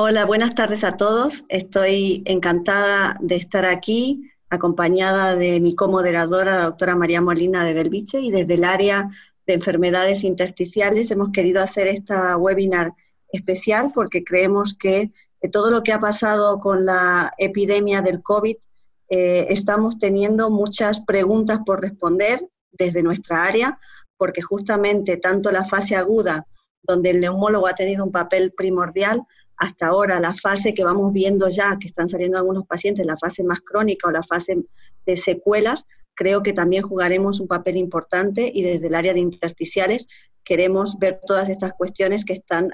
Hola, buenas tardes a todos. Estoy encantada de estar aquí, acompañada de mi comoderadora, la doctora María Molina de Belviche, y desde el área de enfermedades intersticiales hemos querido hacer esta webinar especial porque creemos que de todo lo que ha pasado con la epidemia del COVID, estamos teniendo muchas preguntas por responder desde nuestra área, porque justamente tanto la fase aguda, donde el neumólogo ha tenido un papel primordial, hasta ahora la fase que vamos viendo ya, que están saliendo algunos pacientes, la fase más crónica o la fase de secuelas, creo que también jugaremos un papel importante y desde el área de intersticiales queremos ver todas estas cuestiones que están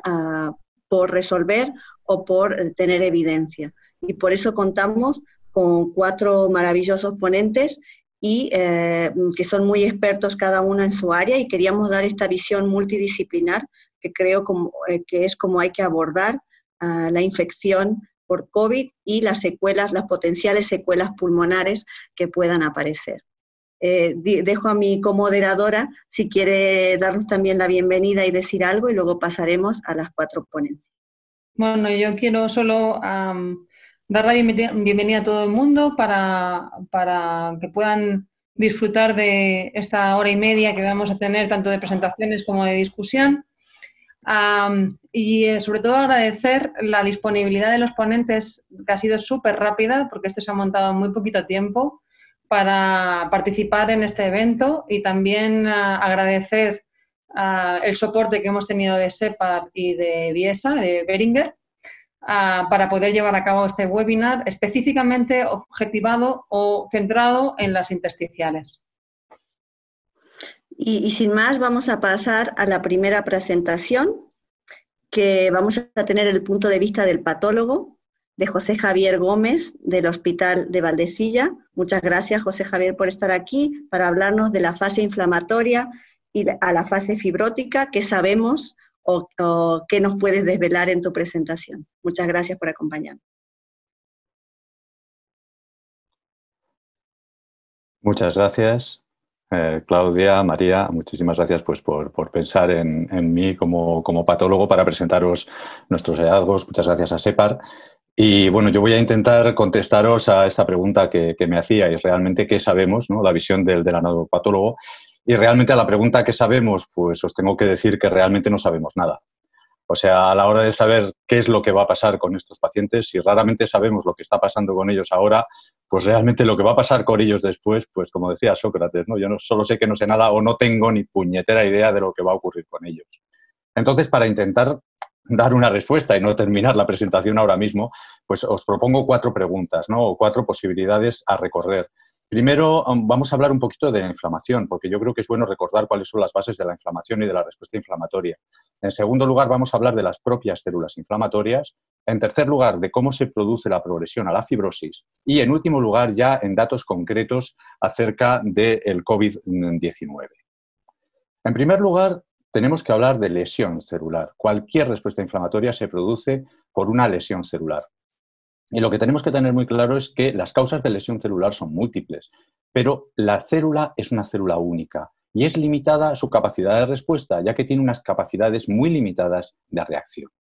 por resolver o por tener evidencia. Y por eso contamos con 4 maravillosos ponentes y que son muy expertos cada uno en su área y queríamos dar esta visión multidisciplinar que creo que es como hay que abordar la infección por COVID y las secuelas, las potenciales secuelas pulmonares que puedan aparecer. Dejo a mi comoderadora si quiere darnos también la bienvenida y decir algo y luego pasaremos a las 4 ponencias. Bueno, yo quiero solo dar la bienvenida a todo el mundo para que puedan disfrutar de esta hora y media que vamos a tener tanto de presentaciones como de discusión. Y sobre todo agradecer la disponibilidad de los ponentes, que ha sido súper rápida, porque esto se ha montado en muy poquito tiempo, para participar en este evento y también agradecer el soporte que hemos tenido de SEPAR y de Biesa, de Beringer, para poder llevar a cabo este webinar específicamente objetivado o centrado en las intersticiales. Y sin más, vamos a pasar a la primera presentación, que vamos a tener el punto de vista del patólogo, de José Javier Gómez, del Hospital de Valdecilla. Muchas gracias, José Javier, por estar aquí para hablarnos de la fase inflamatoria y a la fase fibrótica. ¿Qué sabemos o qué nos puedes desvelar en tu presentación? Muchas gracias por acompañarnos. Muchas gracias, Claudia, María, muchísimas gracias pues, por pensar en mí como patólogo para presentaros nuestros hallazgos. Muchas gracias a SEPAR. Y bueno, yo voy a intentar contestaros a esta pregunta que me hacíais, realmente qué sabemos, ¿no? La visión del anatomopatólogo. Y realmente a la pregunta qué sabemos, pues os tengo que decir que realmente no sabemos nada. O sea, a la hora de saber qué es lo que va a pasar con estos pacientes, si raramente sabemos lo que está pasando con ellos ahora, pues realmente lo que va a pasar con ellos después, pues como decía Sócrates, ¿no? Yo no, solo sé que no sé nada o no tengo ni puñetera idea de lo que va a ocurrir con ellos. Entonces, para intentar dar una respuesta y no terminar la presentación ahora mismo, pues os propongo 4 preguntas, ¿no? O 4 posibilidades a recorrer. Primero, vamos a hablar un poquito de la inflamación, porque yo creo que es bueno recordar cuáles son las bases de la inflamación y de la respuesta inflamatoria. En segundo lugar, vamos a hablar de las propias células inflamatorias. En tercer lugar, de cómo se produce la progresión a la fibrosis. Y en último lugar, ya en datos concretos acerca del COVID-19. En primer lugar, tenemos que hablar de lesión celular. Cualquier respuesta inflamatoria se produce por una lesión celular. Y lo que tenemos que tener muy claro es que las causas de lesión celular son múltiples, pero la célula es una célula única y es limitada a su capacidad de respuesta, ya que tiene unas capacidades muy limitadas de reacción.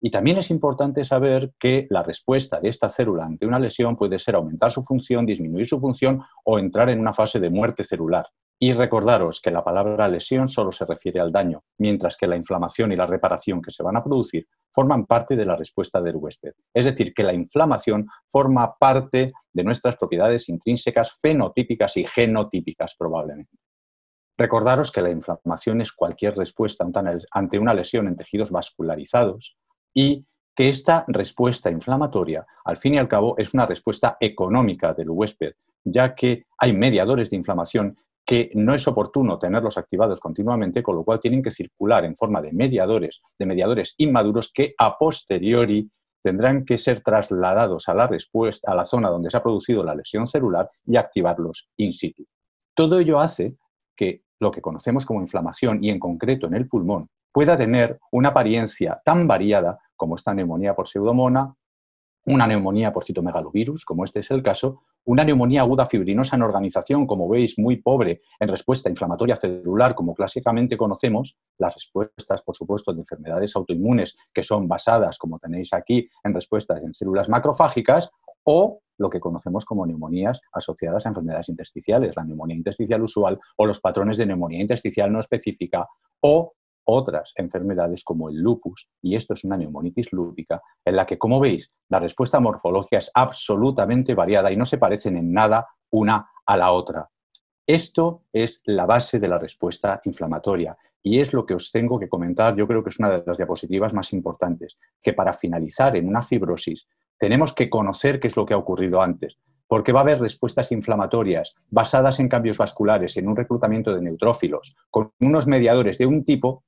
Y también es importante saber que la respuesta de esta célula ante una lesión puede ser aumentar su función, disminuir su función o entrar en una fase de muerte celular. Y recordaros que la palabra lesión solo se refiere al daño, mientras que la inflamación y la reparación que se van a producir forman parte de la respuesta del huésped. Es decir, que la inflamación forma parte de nuestras propiedades intrínsecas fenotípicas y genotípicas probablemente. Recordaros que la inflamación es cualquier respuesta ante una lesión en tejidos vascularizados y que esta respuesta inflamatoria, al fin y al cabo, es una respuesta económica del huésped, ya que hay mediadores de inflamación que no es oportuno tenerlos activados continuamente, con lo cual tienen que circular en forma de mediadores inmaduros que a posteriori tendrán que ser trasladados a la respuesta, a la zona donde se ha producido la lesión celular y activarlos in situ. Todo ello hace que lo que conocemos como inflamación, y en concreto en el pulmón, pueda tener una apariencia tan variada como esta neumonía por pseudomonas, una neumonía por citomegalovirus, como este es el caso, Una neumonía aguda fibrinosa en organización, como veis, muy pobre en respuesta inflamatoria celular, como clásicamente conocemos, las respuestas, por supuesto, de enfermedades autoinmunes que son basadas, como tenéis aquí, en respuestas en células macrofágicas, o lo que conocemos como neumonías asociadas a enfermedades intersticiales, la neumonía intersticial usual o los patrones de neumonía intersticial no específica, o otras enfermedades como el lupus, y esto es una neumonitis lúpica, en la que, como veis, la respuesta morfológica es absolutamente variada y no se parecen en nada una a la otra. Esto es la base de la respuesta inflamatoria y es lo que os tengo que comentar. Yo creo que es una de las diapositivas más importantes, que para finalizar en una fibrosis tenemos que conocer qué es lo que ha ocurrido antes, porque va a haber respuestas inflamatorias basadas en cambios vasculares, en un reclutamiento de neutrófilos, con unos mediadores de un tipo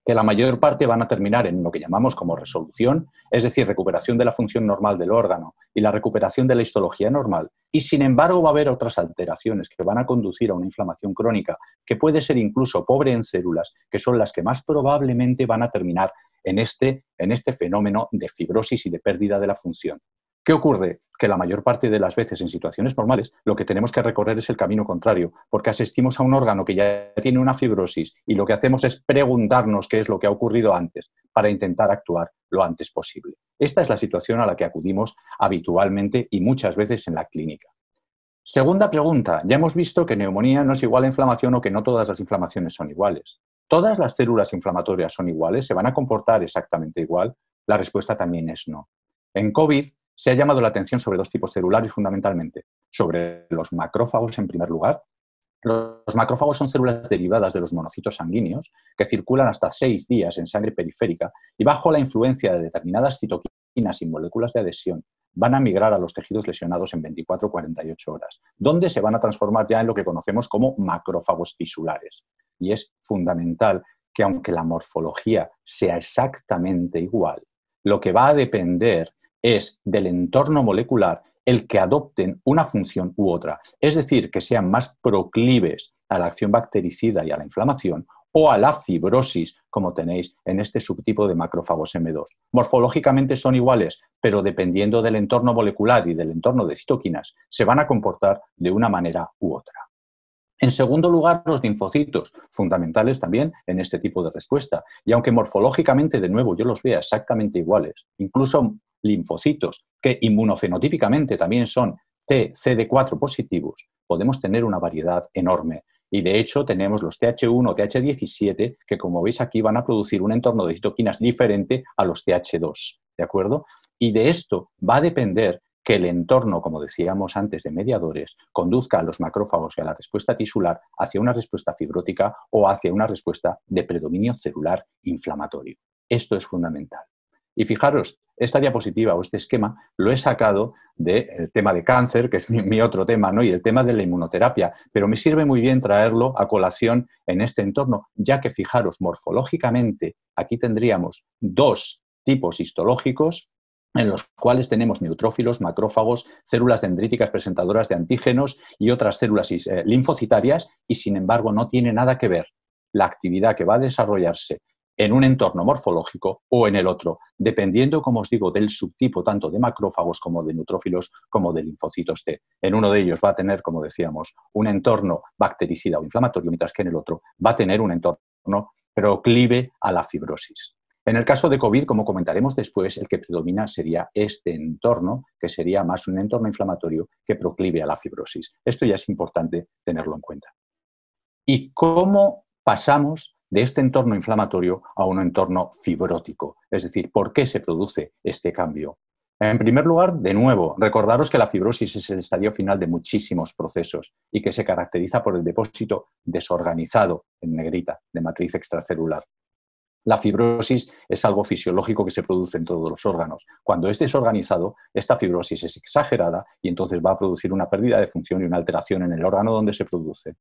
que la mayor parte van a terminar en lo que llamamos como resolución, es decir, recuperación de la función normal del órgano y la recuperación de la histología normal. Y sin embargo va a haber otras alteraciones que van a conducir a una inflamación crónica, que puede ser incluso pobre en células, que son las que más probablemente van a terminar en este fenómeno de fibrosis y de pérdida de la función. ¿Qué ocurre? Que la mayor parte de las veces en situaciones normales lo que tenemos que recorrer es el camino contrario, porque asistimos a un órgano que ya tiene una fibrosis y lo que hacemos es preguntarnos qué es lo que ha ocurrido antes para intentar actuar lo antes posible. Esta es la situación a la que acudimos habitualmente y muchas veces en la clínica. Segunda pregunta. Ya hemos visto que neumonía no es igual a inflamación o que no todas las inflamaciones son iguales. ¿Todas las células inflamatorias son iguales? ¿Se van a comportar exactamente igual? La respuesta también es no. En COVID se ha llamado la atención sobre dos tipos celulares fundamentalmente. Sobre los macrófagos en primer lugar. Los macrófagos son células derivadas de los monocitos sanguíneos que circulan hasta 6 días en sangre periférica y bajo la influencia de determinadas citoquinas y moléculas de adhesión van a migrar a los tejidos lesionados en 24 o 48 horas, donde se van a transformar ya en lo que conocemos como macrófagos tisulares. Y es fundamental que aunque la morfología sea exactamente igual, lo que va a depender es del entorno molecular el que adopten una función u otra, es decir, que sean más proclives a la acción bactericida y a la inflamación o a la fibrosis, como tenéis en este subtipo de macrófagos M2. Morfológicamente son iguales, pero dependiendo del entorno molecular y del entorno de citoquinas, se van a comportar de una manera u otra. En segundo lugar, los linfocitos, fundamentales también en este tipo de respuesta. Y aunque morfológicamente, de nuevo, yo los vea exactamente iguales, incluso linfocitos que inmunofenotípicamente también son T, CD4 positivos, podemos tener una variedad enorme. Y de hecho tenemos los TH1 o TH17 que, como veis aquí, van a producir un entorno de citoquinas diferente a los TH2, ¿de acuerdo? Y de esto va a depender que el entorno, como decíamos antes, de mediadores, conduzca a los macrófagos y a la respuesta tisular hacia una respuesta fibrótica o hacia una respuesta de predominio celular inflamatorio. Esto es fundamental. Y fijaros, esta diapositiva o este esquema lo he sacado del tema de cáncer, que es mi otro tema, ¿no? Y el tema de la inmunoterapia, pero me sirve muy bien traerlo a colación en este entorno, ya que fijaros, morfológicamente aquí tendríamos dos tipos histológicos en los cuales tenemos neutrófilos, macrófagos, células dendríticas presentadoras de antígenos y otras células linfocitarias, y sin embargo no tiene nada que ver la actividad que va a desarrollarse en un entorno morfológico o en el otro, dependiendo, como os digo, del subtipo tanto de macrófagos como de neutrófilos como de linfocitos T. En uno de ellos va a tener, como decíamos, un entorno bactericida o inflamatorio, mientras que en el otro va a tener un entorno proclive a la fibrosis. En el caso de COVID, como comentaremos después, el que predomina sería este entorno, que sería más un entorno inflamatorio que proclive a la fibrosis. Esto ya es importante tenerlo en cuenta. ¿Y cómo pasamos de este entorno inflamatorio a un entorno fibrótico? Es decir, ¿por qué se produce este cambio? En primer lugar, de nuevo, recordaros que la fibrosis es el estadio final de muchísimos procesos y que se caracteriza por el depósito desorganizado, en negrita, de matriz extracelular. La fibrosis es algo fisiológico que se produce en todos los órganos. Cuando es desorganizado, esta fibrosis es exagerada y entonces va a producir una pérdida de función y una alteración en el órgano donde se produce.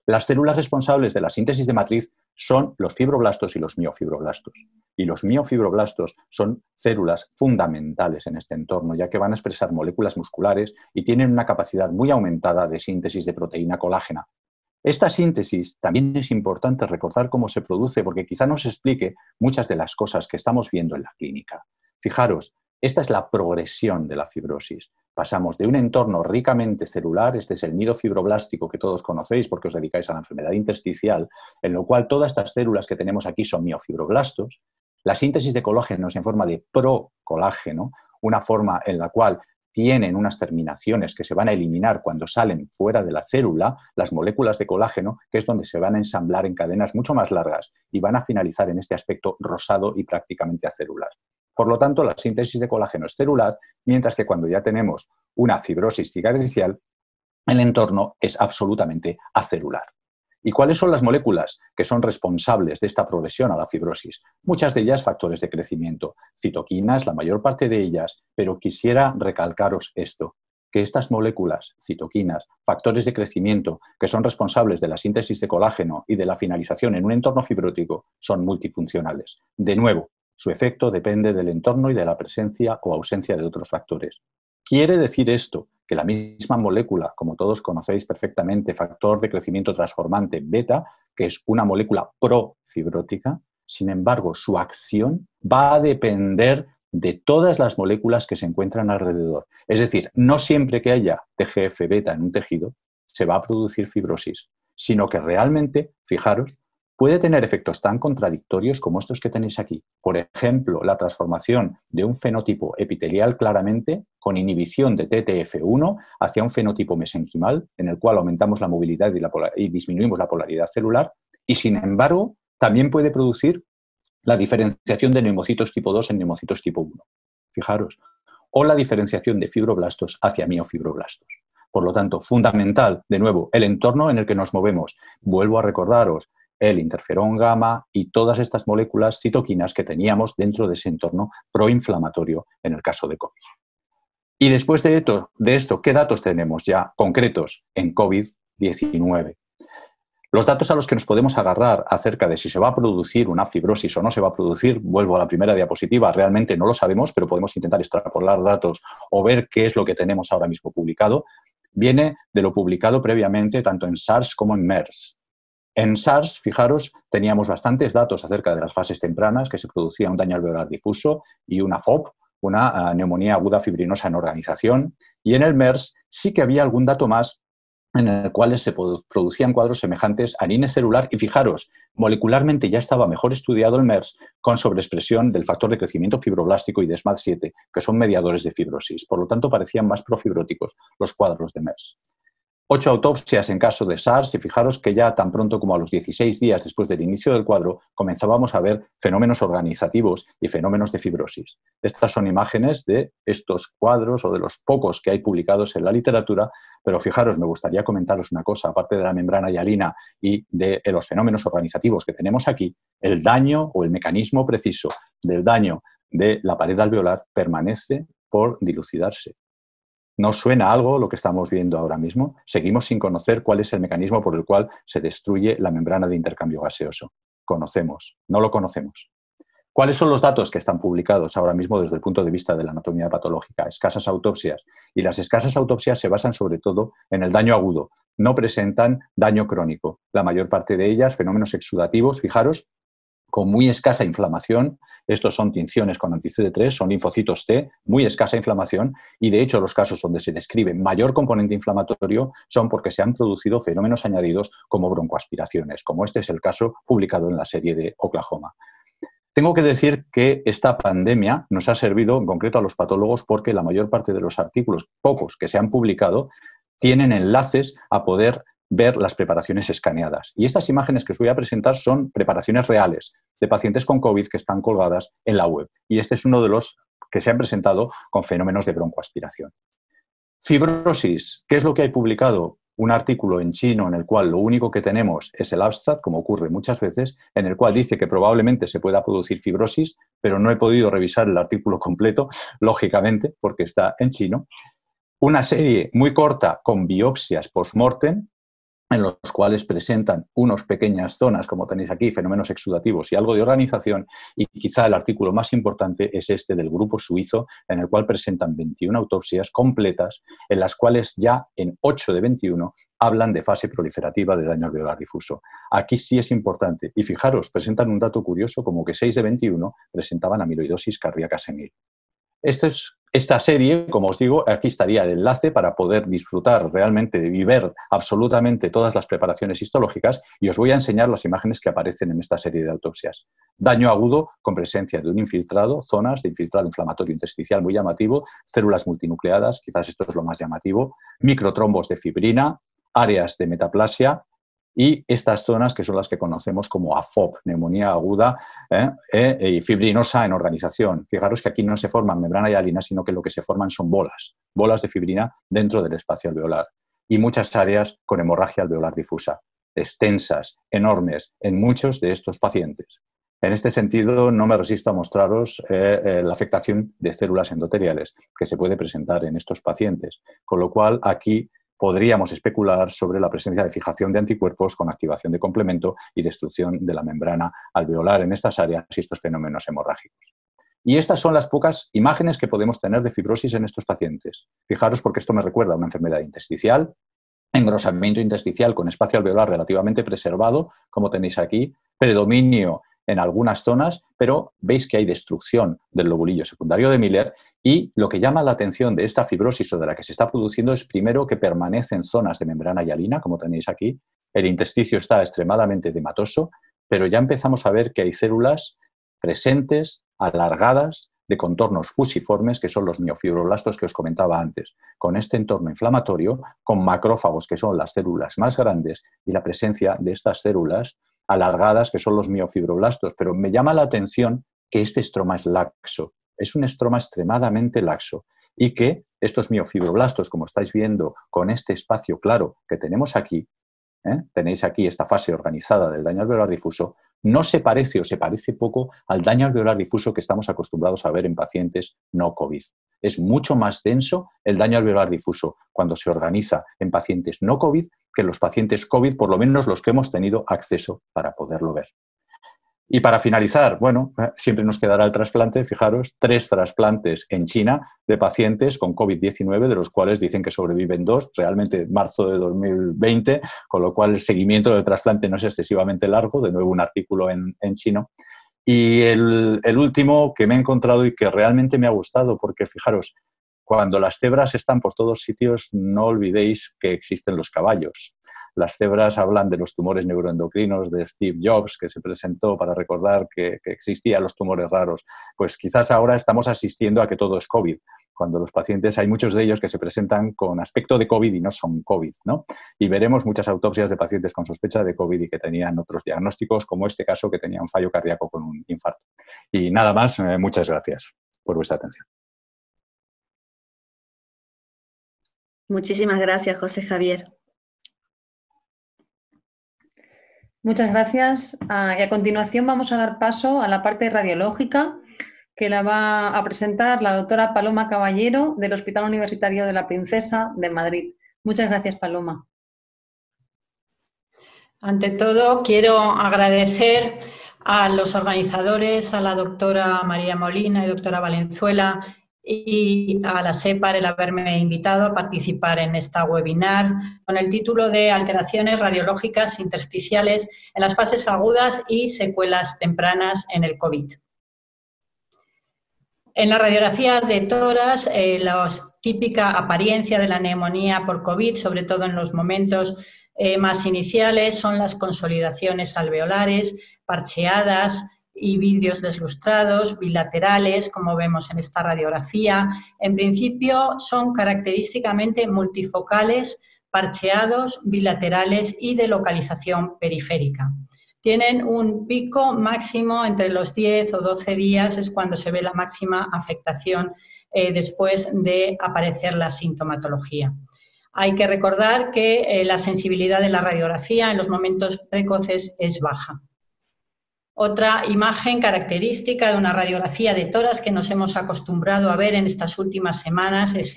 Las células responsables de la síntesis de matriz son los fibroblastos y los miofibroblastos. Y los miofibroblastos son células fundamentales en este entorno, ya que van a expresar moléculas musculares y tienen una capacidad muy aumentada de síntesis de proteína colágena. Esta síntesis también es importante recordar cómo se produce, porque quizá nos explique muchas de las cosas que estamos viendo en la clínica. Fijaros, Esta es la progresión de la fibrosis. Pasamos de un entorno ricamente celular, este es el nido fibroblástico que todos conocéis porque os dedicáis a la enfermedad intersticial, en lo cual todas estas células que tenemos aquí son miofibroblastos. La síntesis de colágeno es en forma de procolágeno, una forma en la cual tienen unas terminaciones que se van a eliminar cuando salen fuera de la célula, las moléculas de colágeno, que es donde se van a ensamblar en cadenas mucho más largas y van a finalizar en este aspecto rosado y prácticamente acelular. Por lo tanto, la síntesis de colágeno es celular, mientras que cuando ya tenemos una fibrosis cicatricial, el entorno es absolutamente acelular. ¿Y cuáles son las moléculas que son responsables de esta progresión a la fibrosis? Muchas de ellas factores de crecimiento, citoquinas, la mayor parte de ellas, pero quisiera recalcaros esto, que estas moléculas, citoquinas, factores de crecimiento, que son responsables de la síntesis de colágeno y de la finalización en un entorno fibrótico, son multifuncionales. De nuevo, su efecto depende del entorno y de la presencia o ausencia de otros factores. ¿Quiere decir esto que la misma molécula, como todos conocéis perfectamente, factor de crecimiento transformante beta, que es una molécula profibrótica, sin embargo, su acción va a depender de todas las moléculas que se encuentran alrededor? Es decir, no siempre que haya TGF-beta en un tejido se va a producir fibrosis, sino que realmente, fijaros, puede tener efectos tan contradictorios como estos que tenéis aquí. Por ejemplo, la transformación de un fenotipo epitelial claramente con inhibición de TTF1 hacia un fenotipo mesenquimal, en el cual aumentamos la movilidad y disminuimos la polaridad celular, y sin embargo, también puede producir la diferenciación de neumocitos tipo 2 en neumocitos tipo 1. Fijaros. O la diferenciación de fibroblastos hacia miofibroblastos. Por lo tanto, fundamental, de nuevo, el entorno en el que nos movemos. Vuelvo a recordaros, el interferón gamma y todas estas moléculas citoquinas que teníamos dentro de ese entorno proinflamatorio en el caso de COVID. Y después de esto, ¿qué datos tenemos ya concretos en COVID-19? Los datos a los que nos podemos agarrar acerca de si se va a producir una fibrosis o no se va a producir, vuelvo a la primera diapositiva, realmente no lo sabemos, pero podemos intentar extrapolar datos o ver qué es lo que tenemos ahora mismo publicado, viene de lo publicado previamente tanto en SARS como en MERS. En SARS, fijaros, teníamos bastantes datos acerca de las fases tempranas, que se producía un daño alveolar difuso y una FOP, una neumonía aguda fibrinosa en organización. Y en el MERS sí que había algún dato más en el cual se producían cuadros semejantes a anemia celular. Y fijaros, molecularmente ya estaba mejor estudiado el MERS con sobreexpresión del factor de crecimiento fibroblástico y de SMAD7, que son mediadores de fibrosis. Por lo tanto, parecían más profibróticos los cuadros de MERS. 8 autopsias en caso de SARS y fijaros que ya tan pronto como a los 16 días después del inicio del cuadro comenzábamos a ver fenómenos organizativos y fenómenos de fibrosis. Estas son imágenes de estos cuadros o de los pocos que hay publicados en la literatura, pero fijaros, me gustaría comentaros una cosa, aparte de la membrana hialina y de los fenómenos organizativos que tenemos aquí, el daño o el mecanismo preciso del daño de la pared alveolar permanece por dilucidarse. ¿No suena algo lo que estamos viendo ahora mismo? Seguimos sin conocer cuál es el mecanismo por el cual se destruye la membrana de intercambio gaseoso. Conocemos, no lo conocemos. ¿Cuáles son los datos que están publicados ahora mismo desde el punto de vista de la anatomía patológica? Escasas autopsias. Y las escasas autopsias se basan sobre todo en el daño agudo. No presentan daño crónico. La mayor parte de ellas, fenómenos exudativos, fijaros, con muy escasa inflamación. Estos son tinciones con anti-CD3, son linfocitos T, muy escasa inflamación, y de hecho los casos donde se describe mayor componente inflamatorio son porque se han producido fenómenos añadidos como broncoaspiraciones, como este es el caso publicado en la serie de Oklahoma. Tengo que decir que esta pandemia nos ha servido en concreto a los patólogos porque la mayor parte de los artículos, pocos que se han publicado, tienen enlaces a poder ver las preparaciones escaneadas. Y estas imágenes que os voy a presentar son preparaciones reales de pacientes con COVID que están colgadas en la web. Y este es uno de los que se han presentado con fenómenos de broncoaspiración. Fibrosis, ¿qué es lo que hay publicado? Un artículo en chino en el cual lo único que tenemos es el abstract, como ocurre muchas veces, en el cual dice que probablemente se pueda producir fibrosis, pero no he podido revisar el artículo completo, lógicamente, porque está en chino. Una serie muy corta con biopsias post-mortem, en los cuales presentan unas pequeñas zonas, como tenéis aquí, fenómenos exudativos y algo de organización, y quizá el artículo más importante es este del grupo suizo, en el cual presentan 21 autopsias completas, en las cuales ya en 8 de 21 hablan de fase proliferativa de daño alveolar difuso. Aquí sí es importante, y fijaros, presentan un dato curioso como que 6 de 21 presentaban amiloidosis cardíaca senil. Esta serie, como os digo, aquí estaría el enlace para poder disfrutar realmente de ver absolutamente todas las preparaciones histológicas, y os voy a enseñar las imágenes que aparecen en esta serie de autopsias. Daño agudo con presencia de un infiltrado, zonas de infiltrado inflamatorio intersticial muy llamativo, células multinucleadas, quizás esto es lo más llamativo, microtrombos de fibrina, áreas de metaplasia, y estas zonas que son las que conocemos como AFOP, neumonía aguda y fibrinosa en organización. Fijaros que aquí no se forman membrana hialina, sino que lo que se forman son bolas de fibrina dentro del espacio alveolar. Y muchas áreas con hemorragia alveolar difusa, extensas, enormes, en muchos de estos pacientes. En este sentido, no me resisto a mostraros la afectación de células endoteliales que se puede presentar en estos pacientes, con lo cual aquí podríamos especular sobre la presencia de fijación de anticuerpos con activación de complemento y destrucción de la membrana alveolar en estas áreas y estos fenómenos hemorrágicos. Y estas son las pocas imágenes que podemos tener de fibrosis en estos pacientes. Fijaros, porque esto me recuerda a una enfermedad intersticial, engrosamiento intersticial con espacio alveolar relativamente preservado, como tenéis aquí, predominio en algunas zonas, pero veis que hay destrucción del lobulillo secundario de Miller, y lo que llama la atención de esta fibrosis o de la que se está produciendo es primero que permanecen zonas de membrana hialina, como tenéis aquí, el intersticio está extremadamente edematoso, pero ya empezamos a ver que hay células presentes, alargadas, de contornos fusiformes, que son los miofibroblastos que os comentaba antes, con este entorno inflamatorio, con macrófagos, que son las células más grandes, y la presencia de estas células alargadas, que son los miofibroblastos. Pero me llama la atención que este estroma es laxo, es un estroma extremadamente laxo, y que estos miofibroblastos, como estáis viendo con este espacio claro que tenemos aquí, tenéis aquí esta fase organizada del daño alveolar difuso, no se parece o se parece poco al daño alveolar difuso que estamos acostumbrados a ver en pacientes no COVID. Es mucho más denso el daño alveolar difuso cuando se organiza en pacientes no COVID que en los pacientes COVID, por lo menos los que hemos tenido acceso para poderlo ver. Y para finalizar, bueno, siempre nos quedará el trasplante. Fijaros, 3 trasplantes en China de pacientes con COVID-19, de los cuales dicen que sobreviven 2, realmente en marzo de 2020, con lo cual el seguimiento del trasplante no es excesivamente largo, de nuevo un artículo en chino. Y el último que me he encontrado y que realmente me ha gustado, porque fijaros, cuando las cebras están por todos sitios, no olvidéis que existen los caballos. Las cebras hablan de los tumores neuroendocrinos de Steve Jobs, que se presentó para recordar que existían los tumores raros. Pues quizás ahora estamos asistiendo a que todo es COVID, cuando los pacientes, hay muchos de ellos que se presentan con aspecto de COVID y no son COVID, ¿no? Y veremos muchas autopsias de pacientes con sospecha de COVID y que tenían otros diagnósticos, como este caso que tenía un fallo cardíaco con un infarto. Y nada más, muchas gracias por vuestra atención. Muchísimas gracias, José Javier. Muchas gracias. Y a continuación vamos a dar paso a la parte radiológica que la va a presentar la doctora Paloma Caballero del Hospital Universitario de la Princesa de Madrid. Muchas gracias, Paloma. Ante todo, quiero agradecer a los organizadores, a la doctora María Molina y doctora Valenzuela y a la SEPAR el haberme invitado a participar en esta webinar con el título de Alteraciones radiológicas intersticiales en las fases agudas y secuelas tempranas en el COVID. En la radiografía de tórax, la típica apariencia de la neumonía por COVID, sobre todo en los momentos más iniciales, son las consolidaciones alveolares, parcheadas y vidrios deslustrados, bilaterales, como vemos en esta radiografía. En principio son característicamente multifocales, parcheados, bilaterales y de localización periférica. Tienen un pico máximo entre los 10 o 12 días, es cuando se ve la máxima afectación después de aparecer la sintomatología. Hay que recordar que la sensibilidad de la radiografía en los momentos precoces es baja. Otra imagen característica de una radiografía de tórax que nos hemos acostumbrado a ver en estas últimas semanas es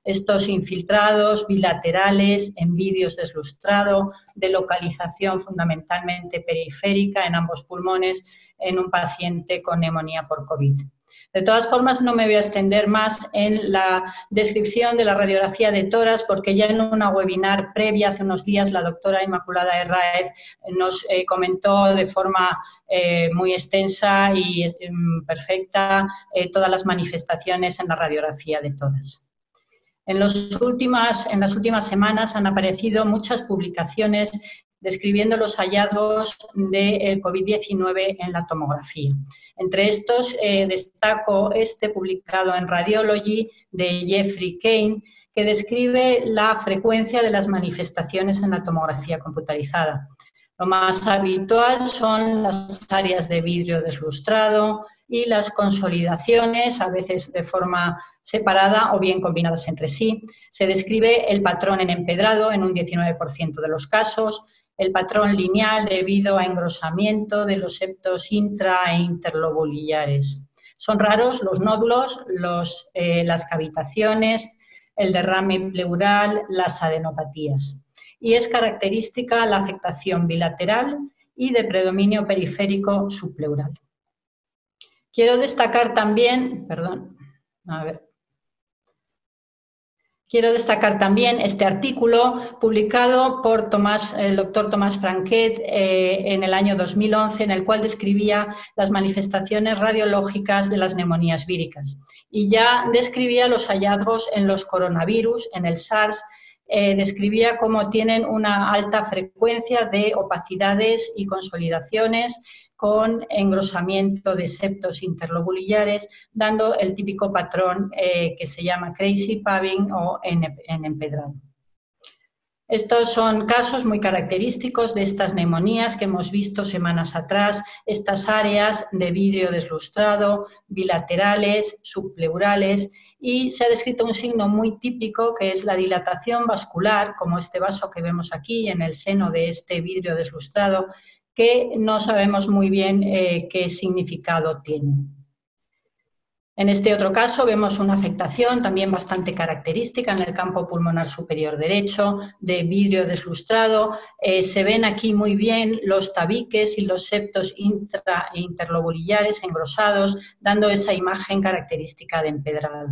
estos infiltrados bilaterales en vidrios deslustrado, de localización fundamentalmente periférica en ambos pulmones, en un paciente con neumonía por COVID. De todas formas, no me voy a extender más en la descripción de la radiografía de tórax, porque ya en una webinar previa hace unos días la doctora Inmaculada Herráez nos comentó de forma muy extensa y perfecta todas las manifestaciones en la radiografía de tórax. En las últimas semanas han aparecido muchas publicaciones describiendo los hallazgos del COVID-19 en la tomografía. Entre estos destaco este publicado en Radiology de Jeffrey Kane, que describe la frecuencia de las manifestaciones en la tomografía computarizada. Lo más habitual son las áreas de vidrio deslustrado y las consolidaciones, a veces de forma separada o bien combinadas entre sí. Se describe el patrón en empedrado en un 19% de los casos, el patrón lineal debido a engrosamiento de los septos intra e interlobulillares. Son raros los nódulos, las cavitaciones, el derrame pleural, las adenopatías. Y es característica la afectación bilateral y de predominio periférico subpleural. Quiero destacar también, Quiero destacar también este artículo publicado por el doctor Tomás Franquet en el año 2011, en el cual describía las manifestaciones radiológicas de las neumonías víricas y ya describía los hallazgos en los coronavirus, en el SARS, describía cómo tienen una alta frecuencia de opacidades y consolidaciones con engrosamiento de septos interlobulillares, dando el típico patrón que se llama crazy paving o en empedrado. Estos son casos muy característicos de estas neumonías que hemos visto semanas atrás, estas áreas de vidrio deslustrado, bilaterales, subpleurales, y se ha descrito un signo muy típico que es la dilatación vascular, como este vaso que vemos aquí en el seno de este vidrio deslustrado, que no sabemos muy bien qué significado tiene. En este otro caso vemos una afectación también bastante característica en el campo pulmonar superior derecho, de vidrio deslustrado. Se ven aquí muy bien los tabiques y los septos intra e interlobulillares engrosados, dando esa imagen característica de empedrado.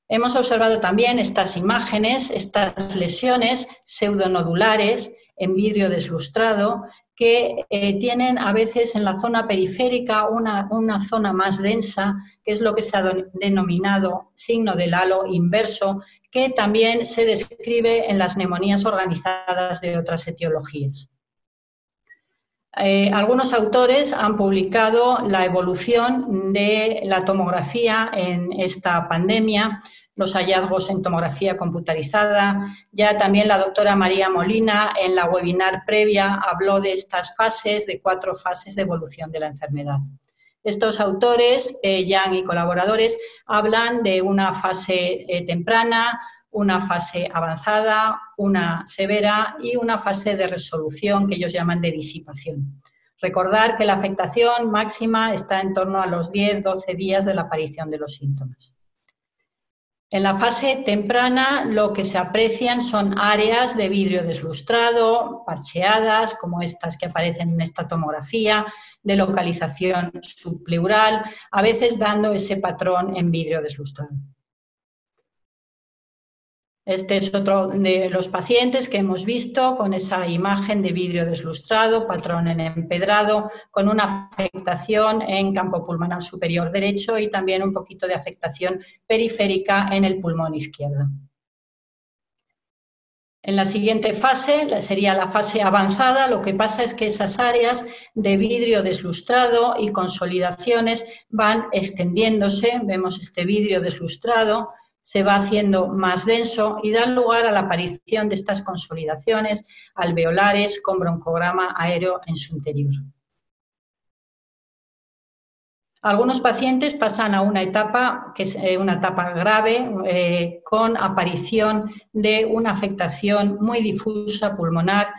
Hemos observado también estas imágenes, estas lesiones pseudonodulares en vidrio deslustrado, que tienen a veces en la zona periférica una zona más densa, que es lo que se ha denominado signo del halo inverso, que también se describe en las neumonías organizadas de otras etiologías. Algunos autores han publicado la evolución de la tomografía en esta pandemia, los hallazgos en tomografía computarizada. Ya también la doctora María Molina en la webinar previa habló de estas fases, de 4 fases de evolución de la enfermedad. Estos autores, Yang y colaboradores, hablan de una fase temprana, una fase avanzada, una severa y una fase de resolución que ellos llaman de disipación. Recordar que la afectación máxima está en torno a los 10-12 días de la aparición de los síntomas. En la fase temprana lo que se aprecian son áreas de vidrio deslustrado, parcheadas, como estas que aparecen en esta tomografía, de localización subpleural, a veces dando ese patrón en vidrio deslustrado. Este es otro de los pacientes que hemos visto con esa imagen de vidrio deslustrado, patrón en empedrado, con una afectación en campo pulmonar superior derecho y también un poquito de afectación periférica en el pulmón izquierdo. En la siguiente fase, sería la fase avanzada, lo que pasa es que esas áreas de vidrio deslustrado y consolidaciones van extendiéndose, vemos este vidrio deslustrado, se va haciendo más denso y da lugar a la aparición de estas consolidaciones alveolares con broncograma aéreo en su interior. Algunos pacientes pasan a una etapa, que es una etapa grave, con aparición de una afectación muy difusa pulmonar,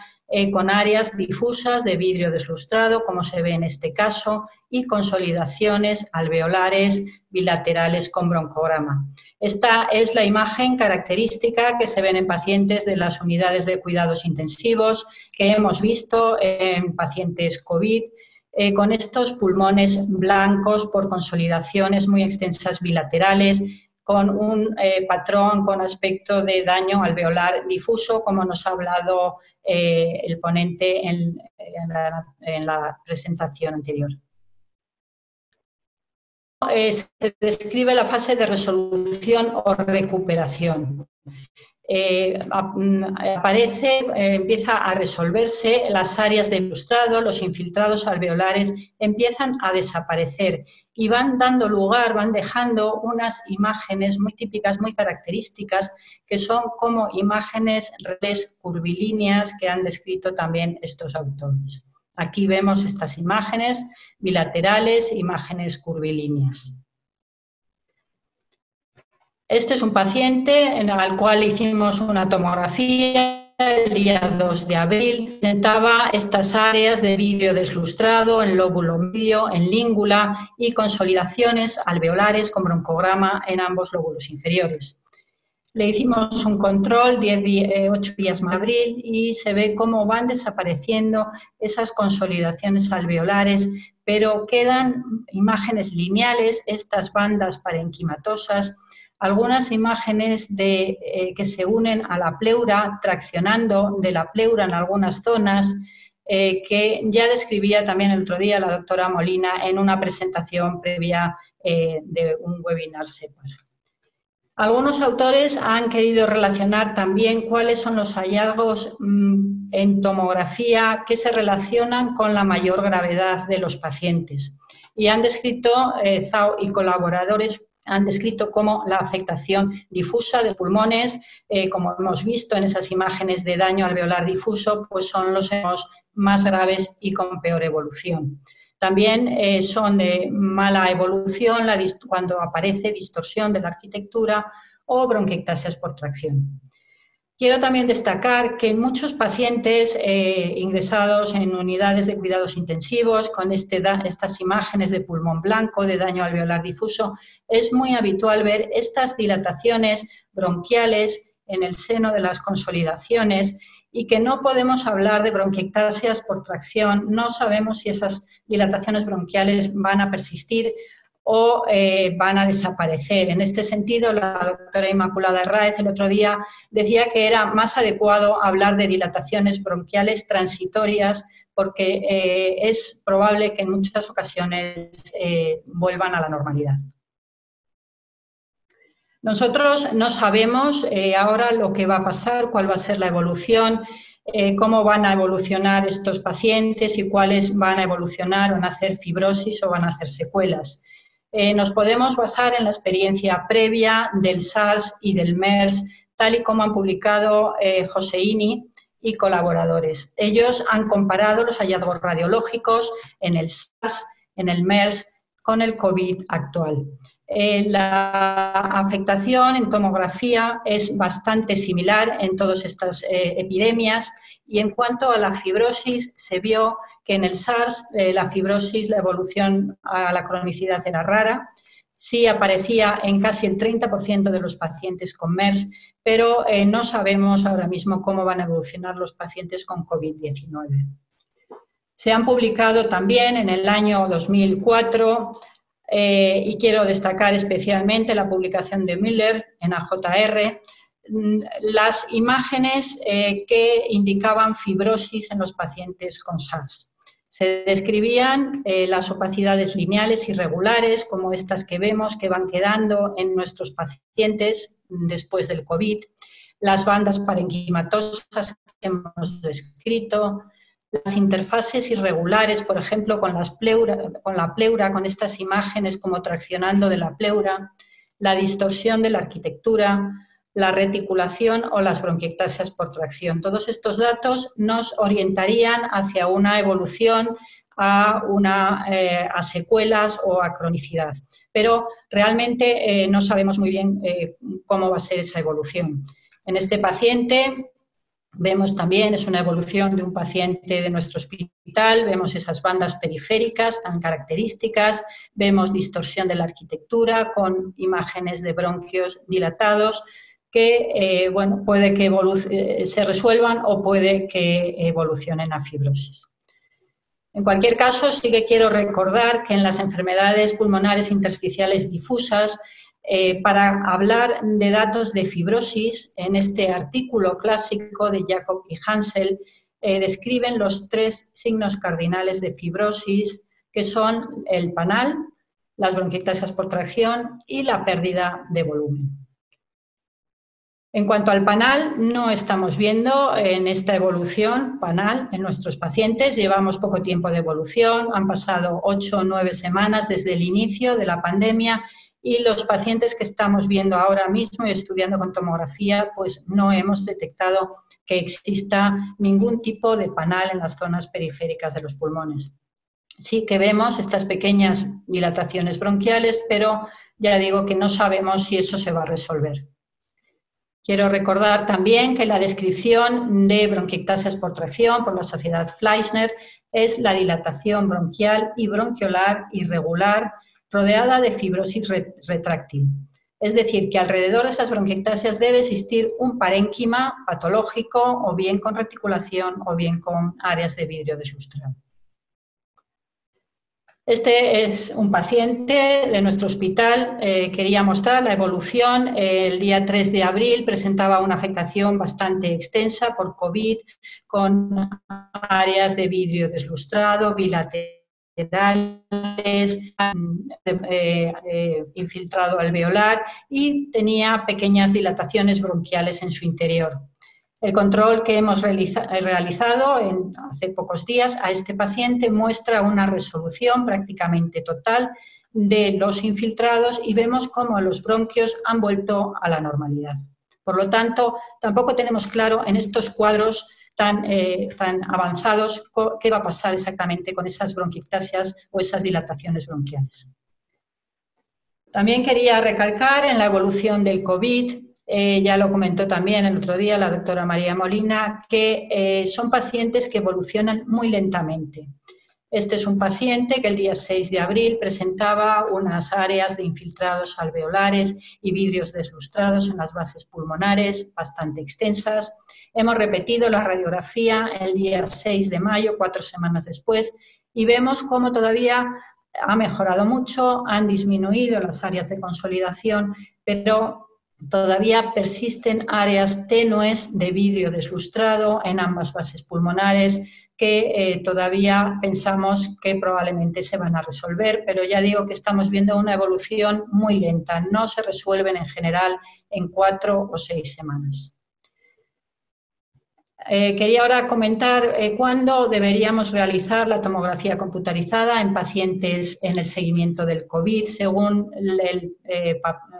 con áreas difusas de vidrio deslustrado, como se ve en este caso, y consolidaciones alveolares bilaterales con broncograma. Esta es la imagen característica que se ven en pacientes de las unidades de cuidados intensivos, que hemos visto en pacientes COVID, con estos pulmones blancos por consolidaciones muy extensas bilaterales, con un patrón con aspecto de daño alveolar difuso, como nos ha hablado el ponente en la presentación anterior. Se describe la fase de resolución o recuperación. Empieza a resolverse las áreas de ilustrado, los infiltrados alveolares empiezan a desaparecer y van dando lugar, van dejando unas imágenes muy típicas, muy características, que son como imágenes reales curvilíneas que han descrito también estos autores. Aquí vemos estas imágenes bilaterales, imágenes curvilíneas. Este es un paciente al cual hicimos una tomografía el día 2 de abril. Presentaba estas áreas de vidrio deslustrado en lóbulo medio, en língula y consolidaciones alveolares con broncograma en ambos lóbulos inferiores. Le hicimos un control 8 días más de abril y se ve cómo van desapareciendo esas consolidaciones alveolares, pero quedan imágenes lineales, estas bandas parenquimatosas, algunas imágenes que se unen a la pleura, traccionando de la pleura en algunas zonas, que ya describía también el otro día la doctora Molina en una presentación previa de un webinar SEPAR. Algunos autores han querido relacionar también cuáles son los hallazgos en tomografía que se relacionan con la mayor gravedad de los pacientes. Y han descrito, Zhao y colaboradores, han descrito cómo la afectación difusa de pulmones, como hemos visto en esas imágenes de daño alveolar difuso, pues son los más graves y con peor evolución. También son de mala evolución cuando aparece distorsión de la arquitectura o bronquiectasias por tracción. Quiero también destacar que en muchos pacientes ingresados en unidades de cuidados intensivos con estas imágenes de pulmón blanco, de daño alveolar difuso, es muy habitual ver estas dilataciones bronquiales en el seno de las consolidaciones y que no podemos hablar de bronquiectasias por tracción, no sabemos si esas dilataciones bronquiales van a persistir o van a desaparecer. En este sentido, la doctora Inmaculada Herráez el otro día decía que era más adecuado hablar de dilataciones bronquiales transitorias porque es probable que en muchas ocasiones vuelvan a la normalidad. Nosotros no sabemos ahora lo que va a pasar, cuál va a ser la evolución, cómo van a evolucionar estos pacientes y cuáles van a evolucionar, van a hacer fibrosis o van a hacer secuelas. Nos podemos basar en la experiencia previa del SARS y del MERS, tal y como han publicado Joseini y colaboradores. Ellos han comparado los hallazgos radiológicos en el SARS, en el MERS, con el COVID actual. La afectación en tomografía es bastante similar en todas estas epidemias y en cuanto a la fibrosis se vio que en el SARS la fibrosis, la evolución a la cronicidad era rara, sí aparecía en casi el 30% de los pacientes con MERS, pero no sabemos ahora mismo cómo van a evolucionar los pacientes con COVID-19. Se han publicado también en el año 2004 y quiero destacar especialmente la publicación de Müller en AJR, las imágenes que indicaban fibrosis en los pacientes con SARS. Se describían las opacidades lineales irregulares, como estas que vemos que van quedando en nuestros pacientes después del COVID, las bandas parenquimatosas que hemos descrito, las interfaces irregulares, por ejemplo, con la pleura, con estas imágenes como traccionando de la pleura, la distorsión de la arquitectura, la reticulación o las bronquiectasias por tracción. Todos estos datos nos orientarían hacia una evolución a secuelas o a cronicidad, pero realmente no sabemos muy bien cómo va a ser esa evolución. En este paciente vemos también, es una evolución de un paciente de nuestro hospital, vemos esas bandas periféricas tan características, vemos distorsión de la arquitectura con imágenes de bronquios dilatados que, bueno, puede que se resuelvan o puede que evolucionen a fibrosis. En cualquier caso, sí que quiero recordar que en las enfermedades pulmonares intersticiales difusas, para hablar de datos de fibrosis, en este artículo clásico de Jacob y Hansel, describen los 3 signos cardinales de fibrosis, que son el panal, las bronquiectasias por tracción y la pérdida de volumen. En cuanto al panal, no estamos viendo en esta evolución panal en nuestros pacientes. Llevamos poco tiempo de evolución, han pasado 8 o 9 semanas desde el inicio de la pandemia y los pacientes que estamos viendo ahora mismo y estudiando con tomografía, pues no hemos detectado que exista ningún tipo de panal en las zonas periféricas de los pulmones. Sí que vemos estas pequeñas dilataciones bronquiales, pero ya digo que no sabemos si eso se va a resolver. Quiero recordar también que la descripción de bronquiectasias por tracción por la Sociedad Fleischner es la dilatación bronquial y bronquiolar irregular rodeada de fibrosis retráctil. Es decir, que alrededor de esas bronquiectasias debe existir un parénquima patológico o bien con reticulación o bien con áreas de vidrio deslustrado. Este es un paciente de nuestro hospital. Quería mostrar la evolución. El día 3 de abril presentaba una afectación bastante extensa por COVID, con áreas de vidrio deslustrado, bilaterales, infiltrado alveolar y tenía pequeñas dilataciones bronquiales en su interior. El control que hemos realizado hace pocos días a este paciente muestra una resolución prácticamente total de los infiltrados y vemos cómo los bronquios han vuelto a la normalidad. Por lo tanto, tampoco tenemos claro en estos cuadros tan avanzados qué va a pasar exactamente con esas bronquiectasias o esas dilataciones bronquiales. También quería recalcar en la evolución del COVID, ya lo comentó también el otro día la doctora María Molina, que son pacientes que evolucionan muy lentamente. Este es un paciente que el día 6 de abril presentaba unas áreas de infiltrados alveolares y vidrios deslustrados en las bases pulmonares bastante extensas. Hemos repetido la radiografía el día 6 de mayo, 4 semanas después, y vemos cómo todavía ha mejorado mucho, han disminuido las áreas de consolidación, pero todavía persisten áreas tenues de vidrio deslustrado en ambas bases pulmonares que todavía pensamos que probablemente se van a resolver, pero ya digo que estamos viendo una evolución muy lenta, no se resuelven en general en 4 o 6 semanas. Quería ahora comentar cuándo deberíamos realizar la tomografía computarizada en pacientes en el seguimiento del COVID. Según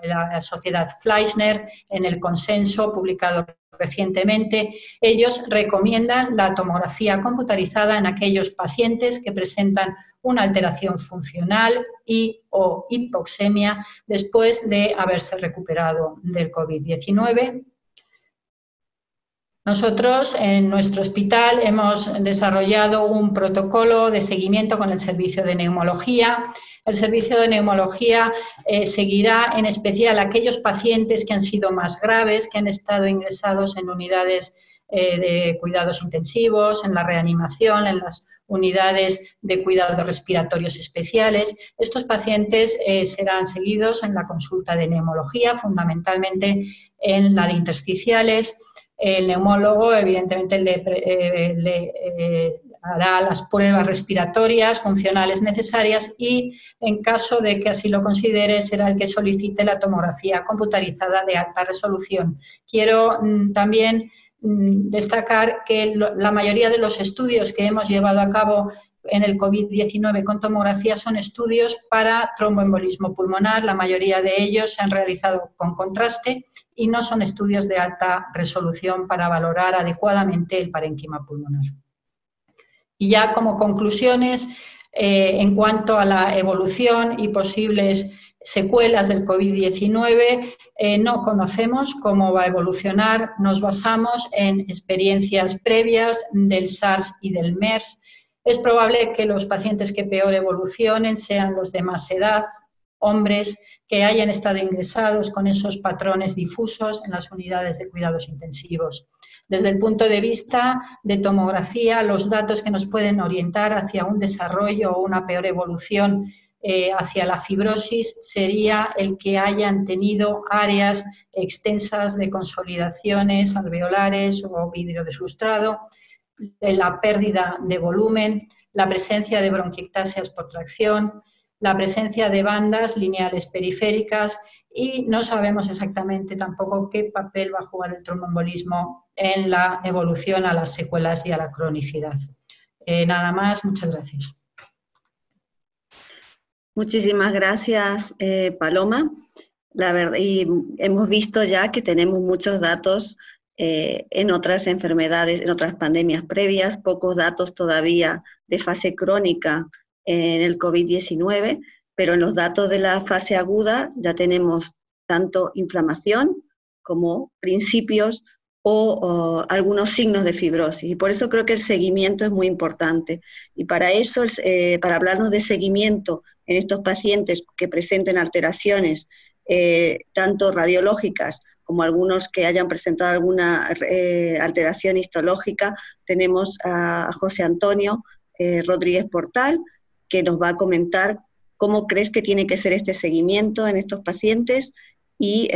la Sociedad Fleischner, en el consenso publicado recientemente, ellos recomiendan la tomografía computarizada en aquellos pacientes que presentan una alteración funcional y o hipoxemia después de haberse recuperado del COVID-19. Nosotros en nuestro hospital hemos desarrollado un protocolo de seguimiento con el servicio de neumología. El servicio de neumología seguirá en especial a aquellos pacientes que han sido más graves, que han estado ingresados en unidades de cuidados intensivos, en la reanimación, en las unidades de cuidados respiratorios especiales. Estos pacientes serán seguidos en la consulta de neumología, fundamentalmente en la de intersticiales. El neumólogo, evidentemente, le hará las pruebas respiratorias funcionales necesarias y, en caso de que así lo considere, será el que solicite la tomografía computarizada de alta resolución. Quiero también destacar que la mayoría de los estudios que hemos llevado a cabo en el COVID-19 con tomografía son estudios para tromboembolismo pulmonar. La mayoría de ellos se han realizado con contraste y no son estudios de alta resolución para valorar adecuadamente el parénquima pulmonar. Y ya como conclusiones, en cuanto a la evolución y posibles secuelas del COVID-19, no conocemos cómo va a evolucionar, nos basamos en experiencias previas del SARS y del MERS. Es probable que los pacientes que peor evolucionen sean los de más edad, hombres que hayan estado ingresados con esos patrones difusos en las unidades de cuidados intensivos. Desde el punto de vista de tomografía, los datos que nos pueden orientar hacia un desarrollo o una peor evolución hacia la fibrosis sería el que hayan tenido áreas extensas de consolidaciones alveolares o vidrio deslustradado, la pérdida de volumen, la presencia de bronquiectasias por tracción, la presencia de bandas lineales periféricas y no sabemos exactamente tampoco qué papel va a jugar el tromboembolismo en la evolución a las secuelas y a la cronicidad. Nada más, muchas gracias. Muchísimas gracias, Paloma. La verdad, y hemos visto ya que tenemos muchos datos en otras enfermedades, en otras pandemias previas, pocos datos todavía de fase crónica en el COVID-19, pero en los datos de la fase aguda ya tenemos tanto inflamación como principios o algunos signos de fibrosis. Y por eso creo que el seguimiento es muy importante. Y para eso, para hablarnos de seguimiento en estos pacientes que presenten alteraciones, tanto radiológicas como algunos que hayan presentado alguna alteración histológica, tenemos a José Antonio Rodríguez Portal, que nos va a comentar cómo crees que tiene que ser este seguimiento en estos pacientes y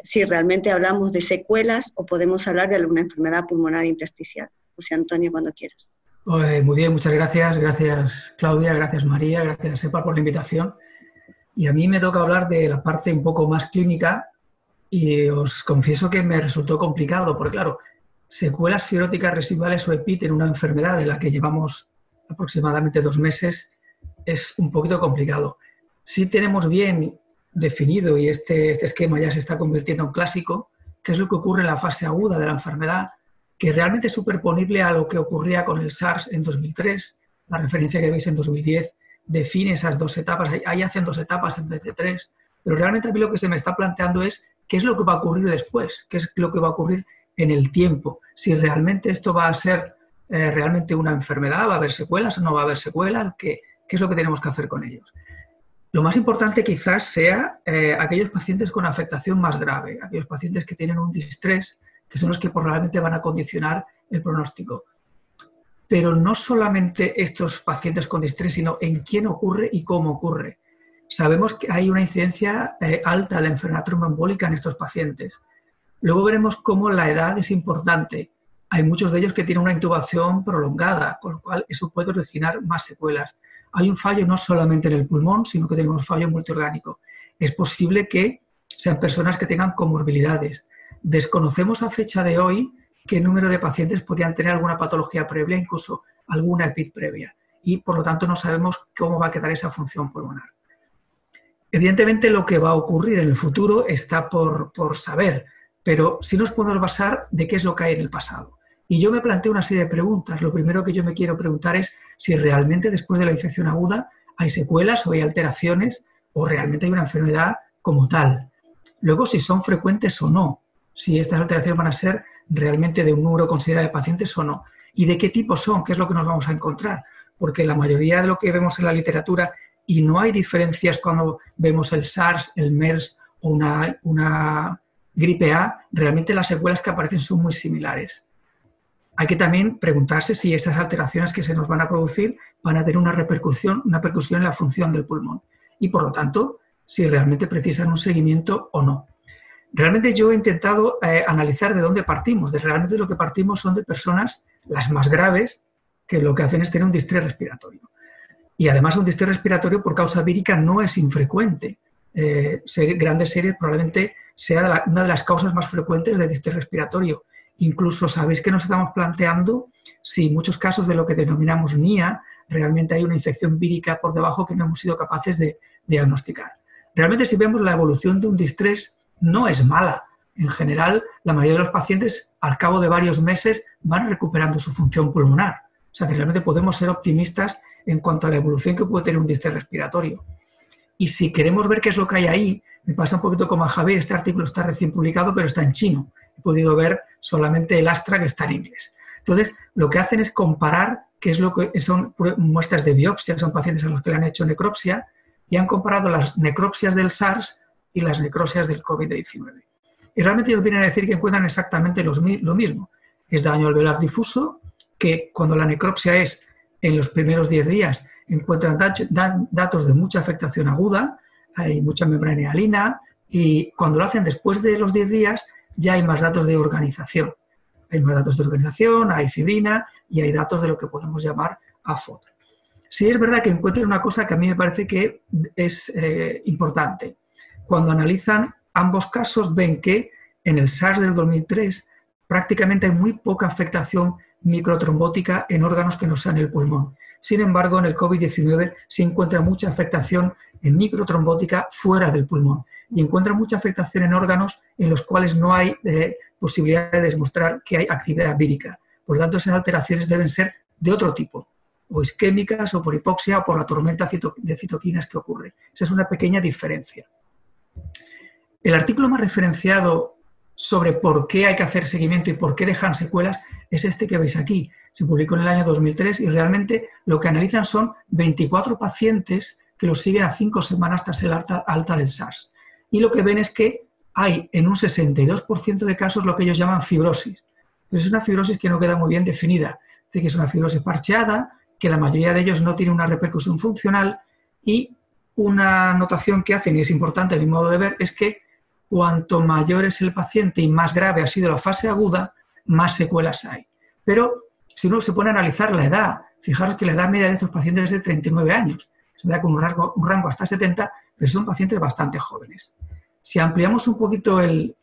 si realmente hablamos de secuelas o podemos hablar de alguna enfermedad pulmonar intersticial. José Antonio, cuando quieras. Muy bien, muchas gracias. Gracias, Claudia, gracias, María, gracias, Sepa, por la invitación. Y a mí me toca hablar de la parte un poco más clínica y os confieso que me resultó complicado, porque claro, secuelas fibróticas residuales o EPIT en una enfermedad de la que llevamos aproximadamente 2 meses es un poquito complicado. Sí tenemos bien definido, y este esquema ya se está convirtiendo en clásico, qué es lo que ocurre en la fase aguda de la enfermedad, que realmente es superponible a lo que ocurría con el SARS en 2003. La referencia que veis en 2010 define esas 2 etapas, ahí hacen 2 etapas en vez de 3, pero realmente a mí lo que se me está planteando es qué es lo que va a ocurrir después, qué es lo que va a ocurrir en el tiempo, si realmente esto va a ser realmente una enfermedad, va a haber secuelas o no va a haber secuelas, qué es lo que tenemos que hacer con ellos. Lo más importante quizás sea aquellos pacientes con afectación más grave, aquellos pacientes que tienen un distrés, que son los que probablemente van a condicionar el pronóstico. Pero no solamente estos pacientes con distrés, sino en quién ocurre y cómo ocurre. Sabemos que hay una incidencia alta de enfermedad tromboembólica en estos pacientes. Luego veremos cómo la edad es importante. Hay muchos de ellos que tienen una intubación prolongada, con lo cual eso puede originar más secuelas. Hay un fallo no solamente en el pulmón, sino que tenemos fallo multiorgánico. Es posible que sean personas que tengan comorbilidades. Desconocemos a fecha de hoy qué número de pacientes podían tener alguna patología previa, incluso alguna EPIT previa. Y por lo tanto no sabemos cómo va a quedar esa función pulmonar. Evidentemente lo que va a ocurrir en el futuro está por saber, pero sí nos podemos basar de qué es lo que hay en el pasado. Y yo me planteo una serie de preguntas. Lo primero que yo me quiero preguntar es si realmente después de la infección aguda hay secuelas o hay alteraciones o realmente hay una enfermedad como tal. Luego, si son frecuentes o no, si estas alteraciones van a ser realmente de un número considerable de pacientes o no. Y de qué tipo son, qué es lo que nos vamos a encontrar. Porque la mayoría de lo que vemos en la literatura, y no hay diferencias cuando vemos el SARS, el MERS o una gripe A, realmente las secuelas que aparecen son muy similares. Hay que también preguntarse si esas alteraciones que se nos van a producir van a tener una repercusión en la función del pulmón y, por lo tanto, si realmente precisan un seguimiento o no. Realmente yo he intentado analizar de dónde partimos. Realmente lo que partimos son de personas, las más graves, que lo que hacen es tener un distrés respiratorio. Y además un distrés respiratorio por causa vírica no es infrecuente. Grandes series probablemente sea una de las causas más frecuentes de distrés respiratorio. Incluso sabéis que nos estamos planteando si en muchos casos de lo que denominamos NIA realmente hay una infección vírica por debajo que no hemos sido capaces de diagnosticar. Realmente si vemos la evolución de un distrés no es mala. En general, la mayoría de los pacientes al cabo de varios meses van recuperando su función pulmonar. O sea que realmente podemos ser optimistas en cuanto a la evolución que puede tener un distrés respiratorio. Y si queremos ver qué es lo que hay ahí, me pasa un poquito como a Javier, este artículo está recién publicado, pero está en chino. He podido ver solamente el Astra, que está en inglés. Entonces, lo que hacen es comparar qué es lo que son muestras de biopsia, son pacientes a los que le han hecho necropsia, y han comparado las necropsias del SARS y las necropsias del COVID-19. Y realmente ellos vienen a decir que encuentran exactamente lo mismo. es daño alveolar difuso, que cuando la necropsia es en los primeros 10 días encuentran datos de mucha afectación aguda, hay mucha membrana hialina, y cuando lo hacen después de los 10 días ya hay más datos de organización. Hay más datos de organización, hay fibrina y hay datos de lo que podemos llamar AFOD. Sí es verdad que encuentran una cosa que a mí me parece que es importante. Cuando analizan ambos casos ven que en el SARS del 2003 prácticamente hay muy poca afectación microtrombótica en órganos que no sean el pulmón. Sin embargo, en el COVID-19 se encuentra mucha afectación en microtrombótica fuera del pulmón y encuentra mucha afectación en órganos en los cuales no hay posibilidad de demostrar que hay actividad vírica. Por lo tanto, esas alteraciones deben ser de otro tipo, o isquémicas, o por hipoxia, o por la tormenta de citoquinas que ocurre. Esa es una pequeña diferencia. El artículo más referenciado sobre por qué hay que hacer seguimiento y por qué dejan secuelas es este que veis aquí. Se publicó en el año 2003 y realmente lo que analizan son 24 pacientes que los siguen a 5 semanas tras el alta del SARS. Y lo que ven es que hay en un 62% de casos lo que ellos llaman fibrosis. Pero es una fibrosis que no queda muy bien definida. Es decir, que es una fibrosis parcheada, que la mayoría de ellos no tiene una repercusión funcional, y una notación que hacen, y es importante a mi modo de ver, es que cuanto mayor es el paciente y más grave ha sido la fase aguda, más secuelas hay. Pero si uno se pone a analizar la edad, fijaros que la edad media de estos pacientes es de 39 años. Es verdad con un rango hasta 70, pero son pacientes bastante jóvenes. Si ampliamos un poquito el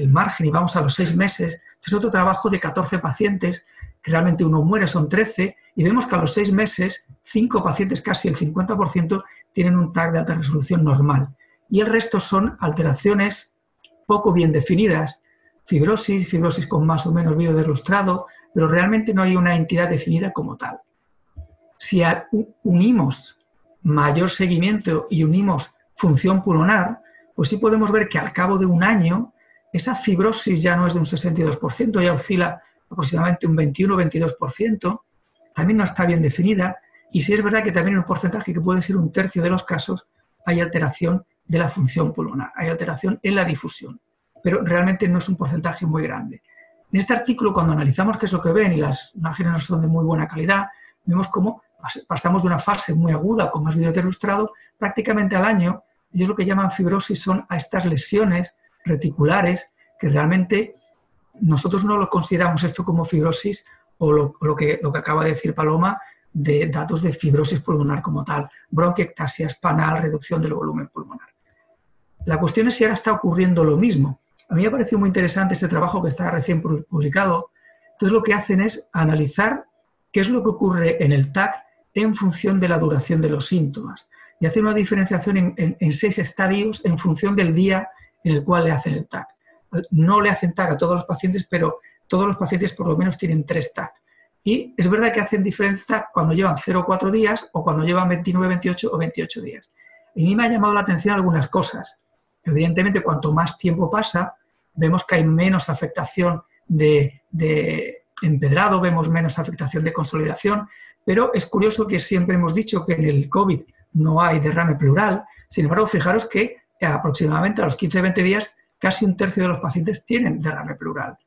margen y vamos a los 6 meses, este es otro trabajo de 14 pacientes, que realmente uno muere, son 13, y vemos que a los 6 meses, 5 pacientes, casi el 50%, tienen un TAC de alta resolución normal. Y el resto son alteraciones poco bien definidas, fibrosis con más o menos vídeo deslustrado, pero realmente no hay una entidad definida como tal. Si unimos mayor seguimiento y unimos función pulmonar, pues sí podemos ver que al cabo de un año esa fibrosis ya no es de un 62%, ya oscila aproximadamente un 21-22%, también no está bien definida, y sí es verdad que también en un porcentaje que puede ser un tercio de los casos hay alteración de la función pulmonar, hay alteración en la difusión, pero realmente no es un porcentaje muy grande. En este artículo, cuando analizamos qué es lo que ven y las imágenes no son de muy buena calidad, vemos cómo pasamos de una fase muy aguda con más vídeo ilustrado, prácticamente al año. Ellos lo que llaman fibrosis son a estas lesiones reticulares que realmente nosotros no lo consideramos esto como fibrosis o lo que acaba de decir Paloma de datos de fibrosis pulmonar como tal, bronquiectasia espasmal, reducción del volumen pulmonar. La cuestión es si ahora está ocurriendo lo mismo. A mí me ha parecido muy interesante este trabajo que está recién publicado. Entonces lo que hacen es analizar qué es lo que ocurre en el TAC en función de la duración de los síntomas y hacer una diferenciación en 6 estadios en función del día en el cual le hacen el TAC. No le hacen TAC a todos los pacientes, pero todos los pacientes por lo menos tienen 3 TAC. Y es verdad que hacen diferentes TAC cuando llevan 0 o 4 días o cuando llevan 29, 28 o 28 días. Y a mí me ha llamado la atención algunas cosas. Evidentemente, cuanto más tiempo pasa, vemos que hay menos afectación de empedrado, vemos menos afectación de consolidación, pero es curioso que siempre hemos dicho que en el COVID no hay derrame pleural. Sin embargo, fijaros que aproximadamente a los 15-20 días casi un tercio de los pacientes tienen derrame pleural.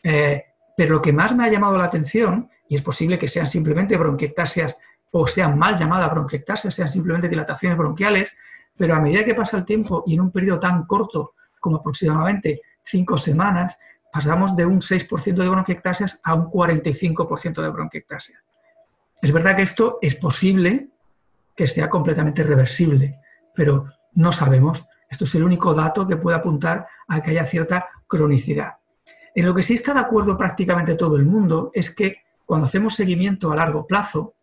Pero lo que más me ha llamado la atención, y es posible que sean simplemente bronquiectasias o sean mal llamadas bronquiectasias, sean simplemente dilataciones bronquiales, pero a medida que pasa el tiempo y en un periodo tan corto como aproximadamente 5 semanas, pasamos de un 6% de bronquiectasias a un 45% de bronquiectasias. Es verdad que esto es posible que sea completamente reversible, pero no sabemos. Esto es el único dato que puede apuntar a que haya cierta cronicidad. En lo que sí está de acuerdo prácticamente todo el mundo es que cuando hacemos seguimiento a largo plazo,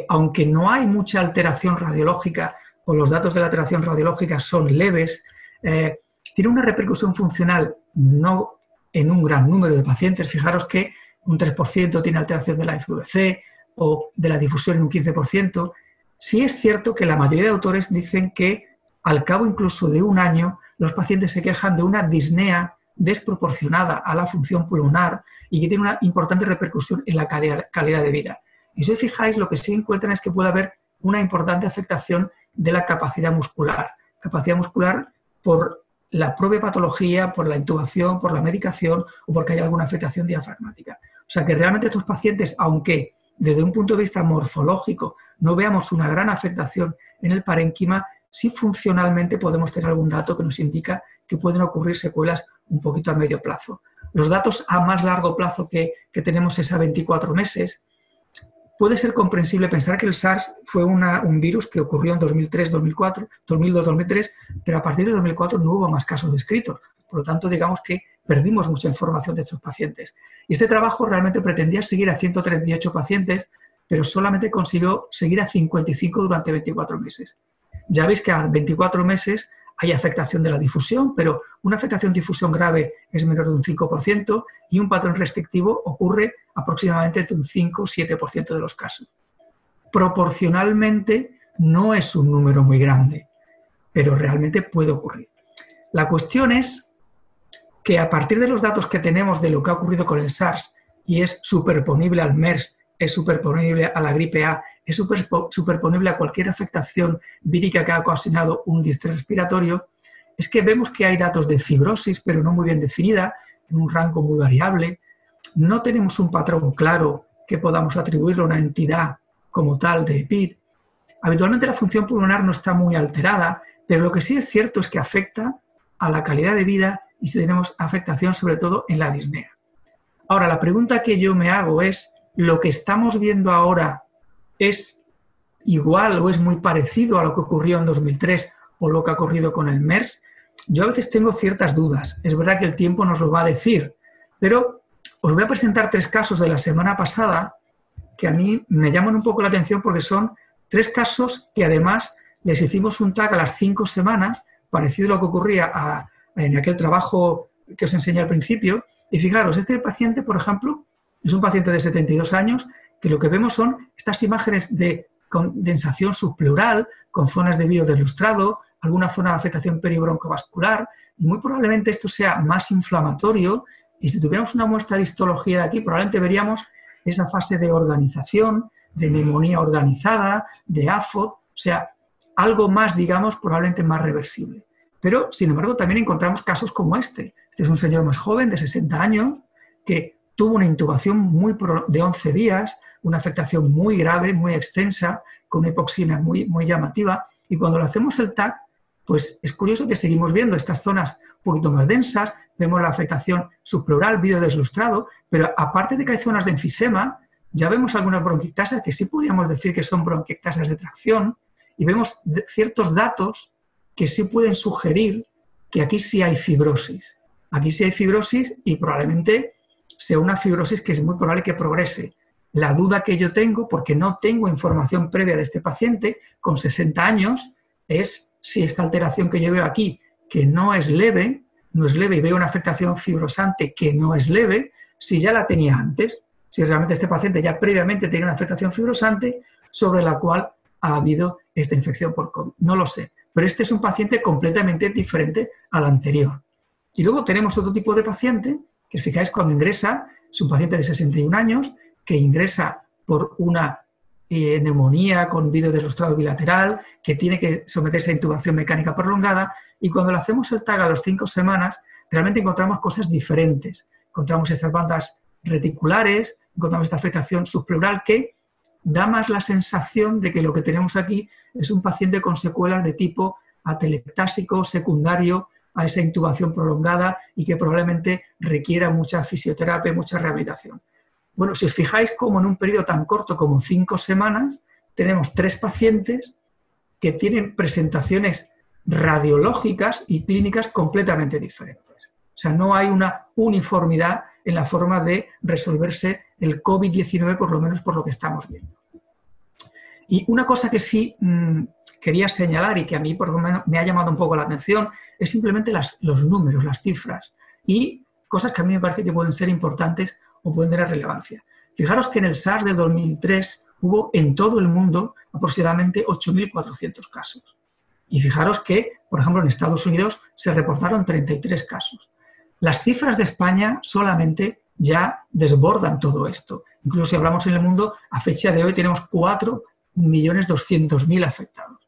aunque no hay mucha alteración radiológica o los datos de la alteración radiológica son leves, tiene una repercusión funcional no en un gran número de pacientes. Fijaros que un 3% tiene alteración de la FVC o de la difusión en un 15%. Sí es cierto que la mayoría de autores dicen que al cabo incluso de un año los pacientes se quejan de una disnea desproporcionada a la función pulmonar y que tiene una importante repercusión en la calidad de vida. Y si os fijáis, lo que sí encuentran es que puede haber una importante afectación de la capacidad muscular. Capacidad muscular por la propia patología, por la intubación, por la medicación o porque hay alguna afectación diafragmática. O sea que realmente estos pacientes, aunque desde un punto de vista morfológico no veamos una gran afectación en el parénquima, sí funcionalmente podemos tener algún dato que nos indica que pueden ocurrir secuelas un poquito a medio plazo. Los datos a más largo plazo que tenemos es a 24 meses. Puede ser comprensible pensar que el SARS fue un virus que ocurrió en 2003, 2004, 2002, 2003, pero a partir de 2004 no hubo más casos descritos. Por lo tanto, digamos que perdimos mucha información de estos pacientes. Y este trabajo realmente pretendía seguir a 138 pacientes, pero solamente consiguió seguir a 55 durante 24 meses. Ya veis que a 24 meses hay afectación de la difusión, pero una afectación de difusión grave es menor de un 5% y un patrón restrictivo ocurre aproximadamente entre un 5 o 7% de los casos. Proporcionalmente no es un número muy grande, pero realmente puede ocurrir. La cuestión es que a partir de los datos que tenemos de lo que ha ocurrido con el SARS y es superponible al MERS, es superponible a la gripe A, es superponible a cualquier afectación vírica que ha ocasionado un distrés respiratorio, es que vemos que hay datos de fibrosis, pero no muy bien definida, en un rango muy variable. No tenemos un patrón claro que podamos atribuirle a una entidad como tal de EPID. Habitualmente la función pulmonar no está muy alterada, pero lo que sí es cierto es que afecta a la calidad de vida y si tenemos afectación sobre todo en la disnea. Ahora, la pregunta que yo me hago es, ¿lo que estamos viendo ahora es igual o es muy parecido a lo que ocurrió en 2003 o lo que ha ocurrido con el MERS? Yo a veces tengo ciertas dudas. Es verdad que el tiempo nos lo va a decir, pero os voy a presentar 3 casos de la semana pasada que a mí me llaman un poco la atención porque son 3 casos que además les hicimos un tag a las 5 semanas, parecido a lo que ocurría en aquel trabajo que os enseñé al principio. Y fijaros, este paciente, por ejemplo, es un paciente de 72 años que lo que vemos son estas imágenes de condensación subpleural con zonas de vídeo deslustrado, alguna zona de afectación peribroncovascular y muy probablemente esto sea más inflamatorio y si tuviéramos una muestra de histología de aquí probablemente veríamos esa fase de organización, de neumonía organizada, de AFOD, o sea, algo más, digamos, probablemente más reversible. Pero, sin embargo, también encontramos casos como este. Este es un señor más joven, de 60 años, que tuvo una intubación de 11 días, una afectación muy grave, muy extensa, con una hipoxina muy llamativa, y cuando le hacemos el TAC, pues es curioso que seguimos viendo estas zonas un poquito más densas, vemos la afectación subpleural, vídeo deslustrado, pero aparte de que hay zonas de enfisema, ya vemos algunas bronquiectasias que sí podríamos decir que son bronquiectasias de tracción, y vemos ciertos datos que sí pueden sugerir que aquí sí hay fibrosis. Aquí sí hay fibrosis y probablemente sea una fibrosis que es muy probable que progrese. La duda que yo tengo, porque no tengo información previa de este paciente con 60 años, es si esta alteración que yo veo aquí, que no es leve y veo una afectación fibrosante que no es leve, si ya la tenía antes, si realmente este paciente ya previamente tenía una afectación fibrosante sobre la cual ha habido esta infección por COVID. No lo sé, pero este es un paciente completamente diferente al anterior. Y luego tenemos otro tipo de paciente, que os fijáis cuando ingresa, es un paciente de 61 años, que ingresa por una neumonía con vídeo deslustrado bilateral, que tiene que someterse a intubación mecánica prolongada, y cuando le hacemos el TAG a las 5 semanas, realmente encontramos cosas diferentes. Encontramos estas bandas reticulares, encontramos esta afectación subpleural que da más la sensación de que lo que tenemos aquí es un paciente con secuelas de tipo atelectásico secundario a esa intubación prolongada y que probablemente requiera mucha fisioterapia, mucha rehabilitación. Bueno, si os fijáis como en un periodo tan corto como 5 semanas tenemos 3 pacientes que tienen presentaciones radiológicas y clínicas completamente diferentes. O sea, no hay una uniformidad en la forma de resolverse el COVID-19, por lo menos por lo que estamos viendo. Y una cosa que sí quería señalar y que a mí por lo menos me ha llamado un poco la atención es simplemente los números, las cifras y cosas que a mí me parece que pueden ser importantes o pueden tener relevancia. Fijaros que en el SARS del 2003 hubo en todo el mundo aproximadamente 8.400 casos. Y fijaros que, por ejemplo, en Estados Unidos se reportaron 33 casos. Las cifras de España solamente ya desbordan todo esto. Incluso si hablamos en el mundo, a fecha de hoy tenemos 4.200.000 afectados.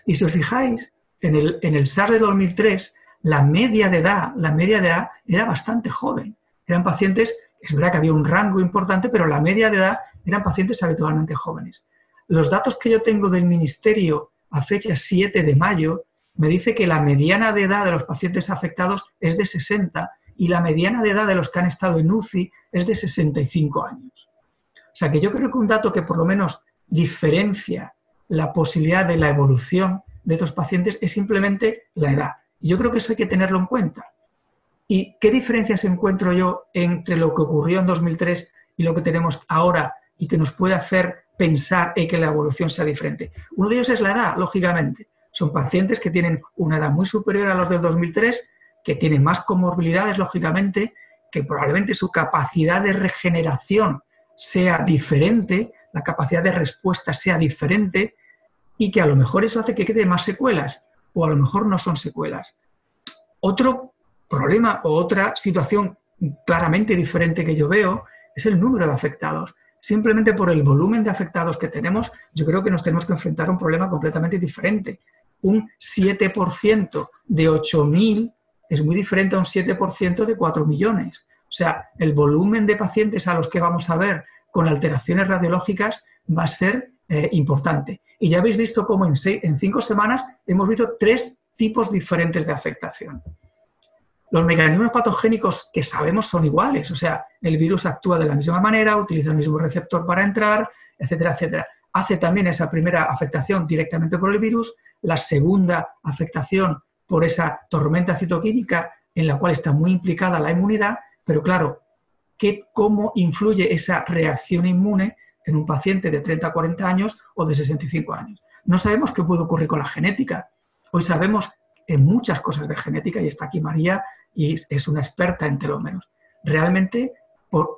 Y si os fijáis, en el SARS de 2003, la media de edad era bastante joven. Eran pacientes, es verdad que había un rango importante, pero la media de edad eran pacientes habitualmente jóvenes. Los datos que yo tengo del Ministerio a fecha 7 de mayo me dice que la mediana de edad de los pacientes afectados es de 60 y la mediana de edad de los que han estado en UCI es de 65 años. O sea que yo creo que un dato que por lo menos diferencia la posibilidad de la evolución de estos pacientes es simplemente la edad. Y yo creo que eso hay que tenerlo en cuenta. ¿Y qué diferencias encuentro yo entre lo que ocurrió en 2003 y lo que tenemos ahora y que nos puede hacer pensar en que la evolución sea diferente? Uno de ellos es la edad, lógicamente. Son pacientes que tienen una edad muy superior a los del 2003, que tienen más comorbilidades, lógicamente, que probablemente su capacidad de regeneración sea diferente, la capacidad de respuesta sea diferente y que a lo mejor eso hace que quede más secuelas o a lo mejor no son secuelas. Otro problema o otra situación claramente diferente que yo veo es el número de afectados. Simplemente por el volumen de afectados que tenemos, yo creo que nos tenemos que enfrentar a un problema completamente diferente. Un 7% de 8.000 es muy diferente a un 7% de 4 millones. O sea, el volumen de pacientes a los que vamos a ver con alteraciones radiológicas va a ser importante. Y ya habéis visto cómo en 5 semanas hemos visto 3 tipos diferentes de afectación. Los mecanismos patogénicos que sabemos son iguales, o sea, el virus actúa de la misma manera, utiliza el mismo receptor para entrar, etcétera, etcétera. Hace también esa primera afectación directamente por el virus, la segunda afectación por esa tormenta citoquímica en la cual está muy implicada la inmunidad, pero claro, ¿cómo influye esa reacción inmune en un paciente de 30 a 40 años o de 65 años? No sabemos qué puede ocurrir con la genética. Hoy sabemos en muchas cosas de genética, y está aquí María, y es una experta en telómeros. Realmente,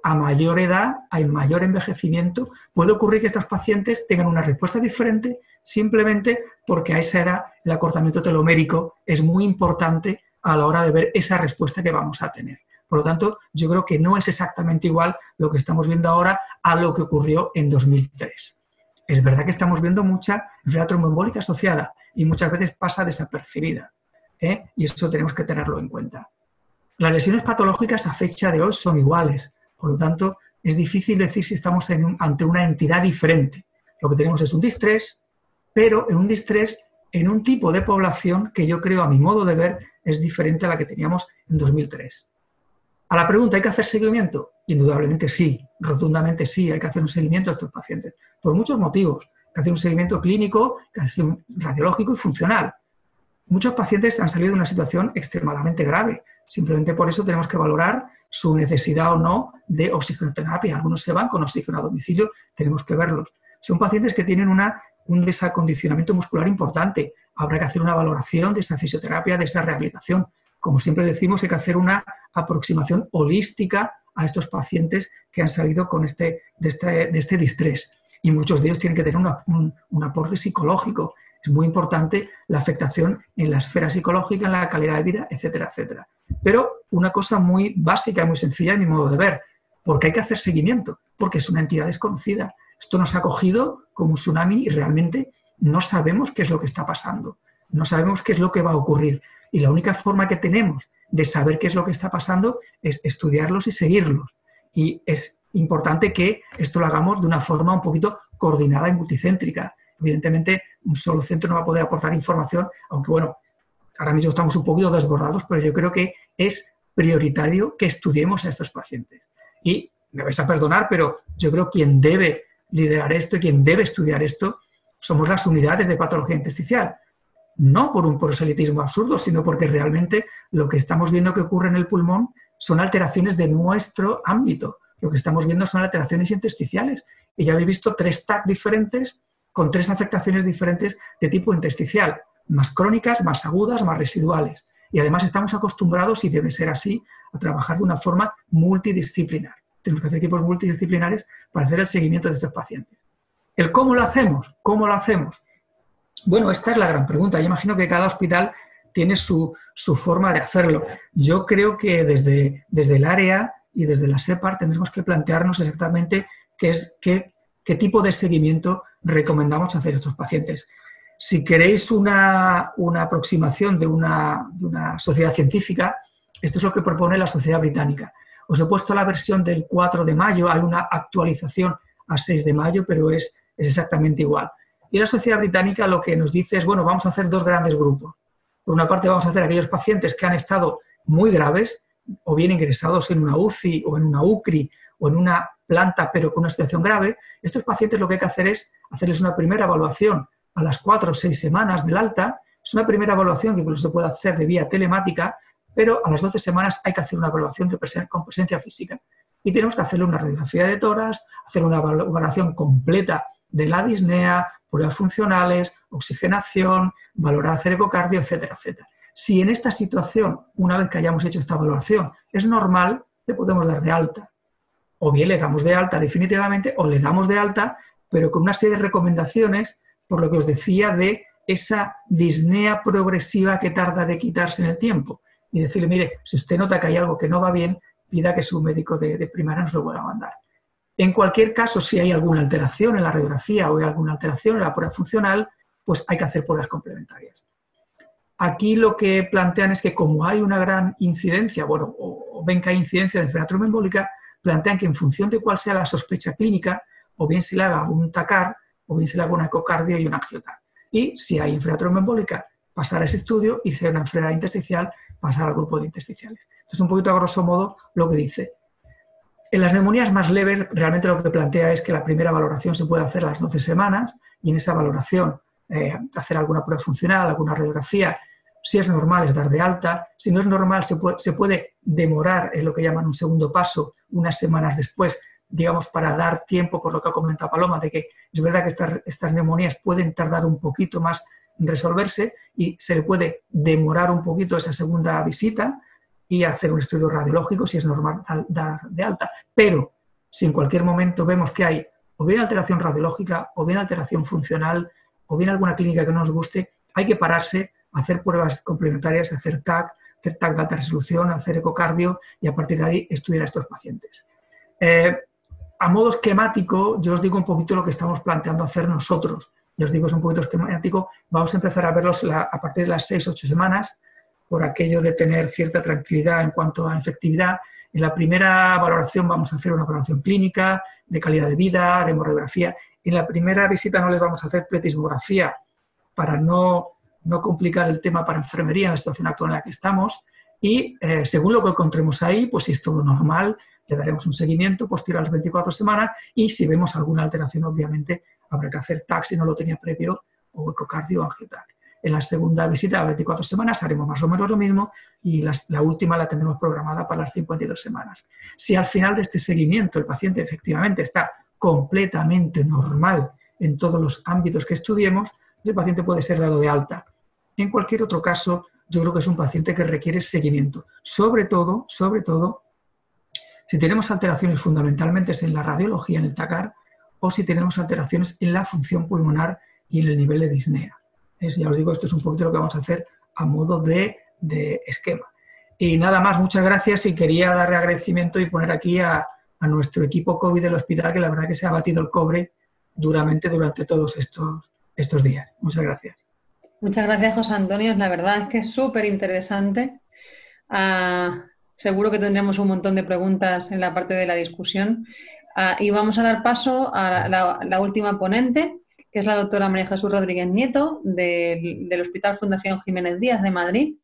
a mayor edad, hay mayor envejecimiento, puede ocurrir que estos pacientes tengan una respuesta diferente simplemente porque a esa edad el acortamiento telomérico es muy importante a la hora de ver esa respuesta que vamos a tener. Por lo tanto, yo creo que no es exactamente igual lo que estamos viendo ahora a lo que ocurrió en 2003. Es verdad que estamos viendo mucha enfermedad tromboembólica asociada y muchas veces pasa desapercibida, y eso tenemos que tenerlo en cuenta. Las lesiones patológicas a fecha de hoy son iguales, por lo tanto, es difícil decir si estamos ante una entidad diferente. Lo que tenemos es un distrés, pero en un distrés en un tipo de población que yo creo, a mi modo de ver, es diferente a la que teníamos en 2003. A la pregunta, ¿hay que hacer seguimiento? Indudablemente sí, rotundamente sí, hay que hacer un seguimiento a estos pacientes, por muchos motivos. Hay que hacer un seguimiento clínico, hay que hacer un radiológico y funcional. Muchos pacientes han salido de una situación extremadamente grave, simplemente por eso tenemos que valorar su necesidad o no de oxigenoterapia. Algunos se van con oxígeno a domicilio, tenemos que verlos. Son pacientes que tienen un desacondicionamiento muscular importante, habrá que hacer una valoración de esa fisioterapia, de esa rehabilitación. Como siempre decimos, hay que hacer una aproximación holística a estos pacientes que han salido de este distrés. Y muchos de ellos tienen que tener un aporte psicológico. Es muy importante la afectación en la esfera psicológica, en la calidad de vida, etcétera, etcétera. Pero una cosa muy básica y muy sencilla en mi modo de ver, porque hay que hacer seguimiento, porque es una entidad desconocida. Esto nos ha cogido como un tsunami y realmente no sabemos qué es lo que está pasando, no sabemos qué es lo que va a ocurrir. Y la única forma que tenemos de saber qué es lo que está pasando es estudiarlos y seguirlos. Y es importante que esto lo hagamos de una forma un poquito coordinada y multicéntrica. Evidentemente, un solo centro no va a poder aportar información, aunque bueno, ahora mismo estamos un poquito desbordados, pero yo creo que es prioritario que estudiemos a estos pacientes. Y me vais a perdonar, pero yo creo que quien debe liderar esto y quien debe estudiar esto somos las unidades de patología intersticial. No por un proselitismo absurdo, sino porque realmente lo que estamos viendo que ocurre en el pulmón son alteraciones de nuestro ámbito. Lo que estamos viendo son alteraciones intersticiales. Y ya habéis visto 3 TAC diferentes con 3 afectaciones diferentes de tipo intersticial, más crónicas, más agudas, más residuales. Y además estamos acostumbrados, y debe ser así, a trabajar de una forma multidisciplinar. Tenemos que hacer equipos multidisciplinares para hacer el seguimiento de estos pacientes. ¿El cómo lo hacemos? ¿Cómo lo hacemos? Bueno, esta es la gran pregunta. Yo imagino que cada hospital tiene su forma de hacerlo. Yo creo que desde el área y desde la SEPAR tendremos que plantearnos exactamente qué tipo de seguimiento recomendamos hacer a estos pacientes. Si queréis una aproximación de una sociedad científica, esto es lo que propone la Sociedad Británica. Os he puesto la versión del 4 de mayo, hay una actualización a 6 de mayo, pero es exactamente igual. Y la Sociedad Británica lo que nos dice es, bueno, vamos a hacer dos grandes grupos. Por una parte vamos a hacer aquellos pacientes que han estado muy graves, o bien ingresados en una UCI o en una UCRI o en una planta, pero con una situación grave. Estos pacientes lo que hay que hacer es hacerles una primera evaluación a las 4 o 6 semanas del alta. Es una primera evaluación que incluso se puede hacer de vía telemática, pero a las 12 semanas hay que hacer una evaluación con presencia física. Y tenemos que hacerle una radiografía de tórax, hacer una evaluación completa de la disnea, pruebas funcionales, oxigenación, valorar hacer ecocardio, etcétera, etcétera. Si en esta situación, una vez que hayamos hecho esta evaluación, es normal, le podemos dar de alta. O bien le damos de alta definitivamente, o le damos de alta, pero con una serie de recomendaciones, por lo que os decía de esa disnea progresiva que tarda de quitarse en el tiempo. Y decirle, mire, si usted nota que hay algo que no va bien, pida que su médico de primaria nos lo vuelva a mandar. En cualquier caso, si hay alguna alteración en la radiografía o hay alguna alteración en la prueba funcional, pues hay que hacer pruebas complementarias. Aquí lo que plantean es que como hay una gran incidencia, bueno, o ven que hay incidencia de enfermedad tromboembólica, plantean que en función de cuál sea la sospecha clínica, o bien se le haga un TACAR, o bien se le haga un ecocardio y un angioTAC. Y si hay enfermedad tromboembólica, pasar a ese estudio, y si hay una enfermedad intersticial, pasar al grupo de intersticiales. Esto es un poquito a grosso modo lo que dice. En las neumonías más leves, realmente lo que plantea es que la primera valoración se puede hacer a las 12 semanas, y en esa valoración hacer alguna prueba funcional, alguna radiografía. Si es normal es dar de alta, si no es normal se puede demorar, es lo que llaman un segundo paso, unas semanas después, digamos, para dar tiempo, por lo que ha comentado Paloma, de que es verdad que estas neumonías pueden tardar un poquito más en resolverse y se le puede demorar un poquito esa segunda visita y hacer un estudio radiológico si es normal dar de alta. Pero si en cualquier momento vemos que hay o bien alteración radiológica, o bien alteración funcional, o bien alguna clínica que no nos guste, hay que pararse, hacer pruebas complementarias, hacer TAC de alta resolución, hacer ecocardio y a partir de ahí estudiar a estos pacientes. A modo esquemático, yo os digo un poquito lo que estamos planteando hacer nosotros. Ya os digo, es un poquito esquemático. Vamos a empezar a verlos a partir de las 6-8 semanas, por aquello de tener cierta tranquilidad en cuanto a efectividad. En la primera valoración vamos a hacer una valoración clínica, de calidad de vida, haremos radiografía. En la primera visita no les vamos a hacer pletismografía para no complicar el tema para enfermería en la situación actual en la que estamos. Y según lo que encontremos ahí, pues si es todo normal, le daremos un seguimiento posterior a las 24 semanas y si vemos alguna alteración, obviamente, habrá que hacer TAC si no lo tenía previo, o ecocardio o angioTAC. En la segunda visita a 24 semanas haremos más o menos lo mismo y la última la tendremos programada para las 52 semanas. Si al final de este seguimiento el paciente efectivamente está completamente normal en todos los ámbitos que estudiemos, el paciente puede ser dado de alta. En cualquier otro caso, yo creo que es un paciente que requiere seguimiento. Sobre todo, si tenemos alteraciones fundamentalmente es en la radiología, en el TACAR, o si tenemos alteraciones en la función pulmonar y en el nivel de disnea. Ya os digo, esto es un poquito lo que vamos a hacer a modo de esquema. Y nada más, muchas gracias y quería darle agradecimiento y poner aquí a nuestro equipo COVID del hospital, que la verdad que se ha batido el cobre duramente durante todos estos días. Muchas gracias. Muchas gracias, José Antonio. La verdad es que es súper interesante. Seguro que tendremos un montón de preguntas en la parte de la discusión. Y vamos a dar paso a la última ponente, que es la doctora María Jesús Rodríguez Nieto, del Hospital Fundación Jiménez Díaz de Madrid.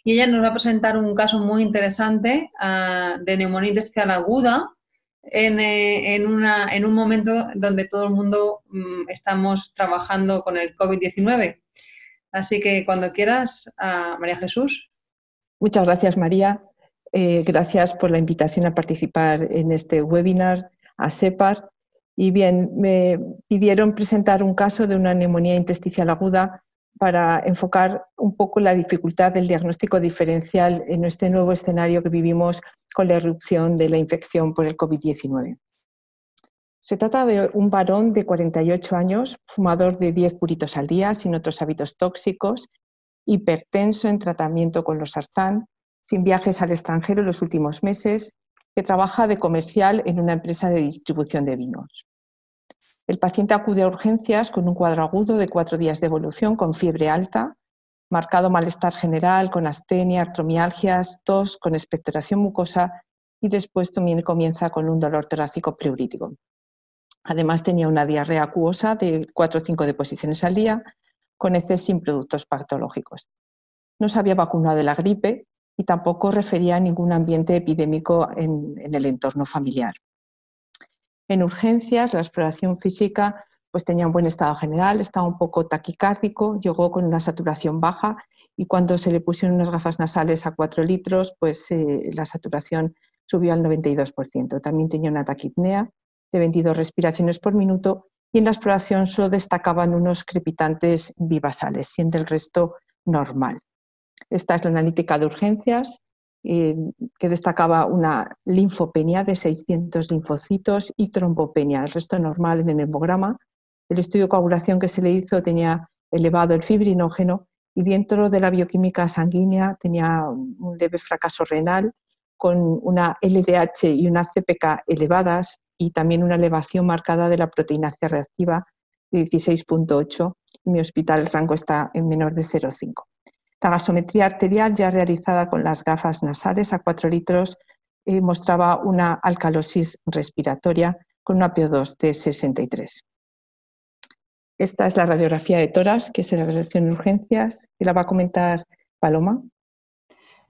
Y ella nos va a presentar un caso muy interesante de neumonía intersticial aguda en un momento donde todo el mundo estamos trabajando con el COVID-19. Así que cuando quieras, María Jesús. Muchas gracias, María. Gracias por la invitación a participar en este webinar a SEPAR. Y bien, me pidieron presentar un caso de una neumonía intersticial aguda para enfocar un poco la dificultad del diagnóstico diferencial en este nuevo escenario que vivimos con la irrupción de la infección por el COVID-19. Se trata de un varón de 48 años, fumador de 10 puritos al día, sin otros hábitos tóxicos, hipertenso en tratamiento con losartán, sin viajes al extranjero en los últimos meses, que trabaja de comercial en una empresa de distribución de vinos. El paciente acude a urgencias con un cuadro agudo de 4 días de evolución con fiebre alta, marcado malestar general, con astenia, artromialgias, tos, con expectoración mucosa y después también comienza con un dolor torácico pleurítico. Además tenía una diarrea acuosa de 4 o 5 deposiciones al día, con heces sin productos patológicos. No se había vacunado de la gripe y tampoco refería a ningún ambiente epidémico en el entorno familiar. En urgencias, la exploración física pues tenía un buen estado general, estaba un poco taquicárdico, llegó con una saturación baja y cuando se le pusieron unas gafas nasales a 4 litros, pues la saturación subió al 92%. También tenía una taquipnea de 22 respiraciones por minuto y en la exploración solo destacaban unos crepitantes bivasales, siendo el resto normal. Esta es la analítica de urgencias, que destacaba una linfopenia de 600 linfocitos y trombopenia, el resto normal en el hemograma. El estudio de coagulación que se le hizo tenía elevado el fibrinógeno y dentro de la bioquímica sanguínea tenía un leve fracaso renal con una LDH y una CPK elevadas y también una elevación marcada de la proteína C reactiva de 16.8. En mi hospital el rango está en menor de 0,5. La gasometría arterial ya realizada con las gafas nasales a 4 litros mostraba una alcalosis respiratoria con una PO2 de 63. Esta es la radiografía de tórax, que es la radiación en urgencias, y la va a comentar Paloma.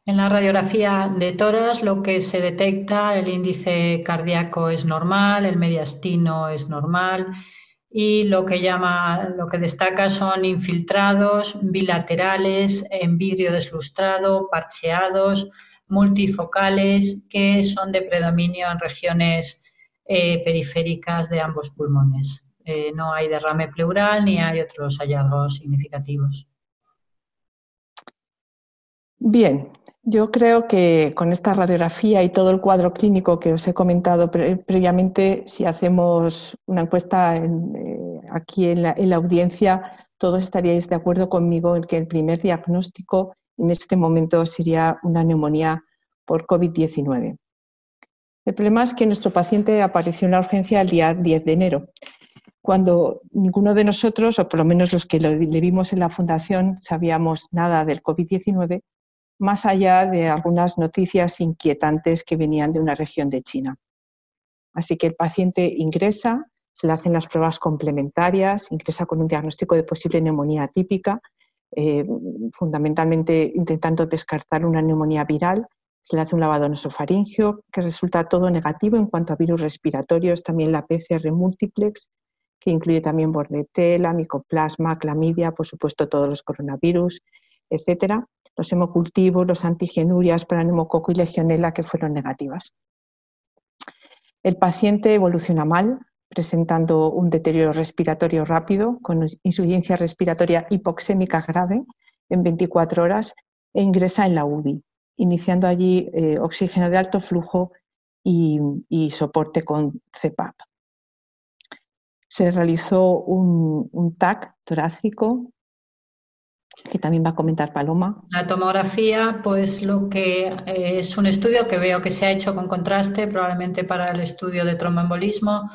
En la radiografía de tórax lo que se detecta, el índice cardíaco es normal, el mediastino es normal y lo que destaca son infiltrados bilaterales en vidrio deslustrado, parcheados, multifocales, que son de predominio en regiones periféricas de ambos pulmones. No hay derrame pleural ni hay otros hallazgos significativos. Bien, yo creo que con esta radiografía y todo el cuadro clínico que os he comentado previamente, si hacemos una encuesta aquí en la audiencia, todos estaríais de acuerdo conmigo en que el primer diagnóstico en este momento sería una neumonía por COVID-19. El problema es que nuestro paciente apareció en la urgencia el día 10 de enero, cuando ninguno de nosotros, o por lo menos los que le vimos en la fundación, sabíamos nada del COVID-19, más allá de algunas noticias inquietantes que venían de una región de China. Así que el paciente ingresa, se le hacen las pruebas complementarias, ingresa con un diagnóstico de posible neumonía atípica, fundamentalmente intentando descartar una neumonía viral, se le hace un lavado nasofaringeo que resulta todo negativo en cuanto a virus respiratorios, también la PCR múltiplex, que incluye también bordetela, micoplasma, clamidia, por supuesto todos los coronavirus, etcétera. Los hemocultivos, los antigenurias para neumococo y legionela que fueron negativas. El paciente evoluciona mal, presentando un deterioro respiratorio rápido con insuficiencia respiratoria hipoxémica grave en 24 horas e ingresa en la UBI, iniciando allí oxígeno de alto flujo y soporte con CPAP. Se realizó un TAC torácico, que también va a comentar Paloma. La tomografía, pues lo que es un estudio que veo que se ha hecho con contraste, probablemente para el estudio de tromboembolismo.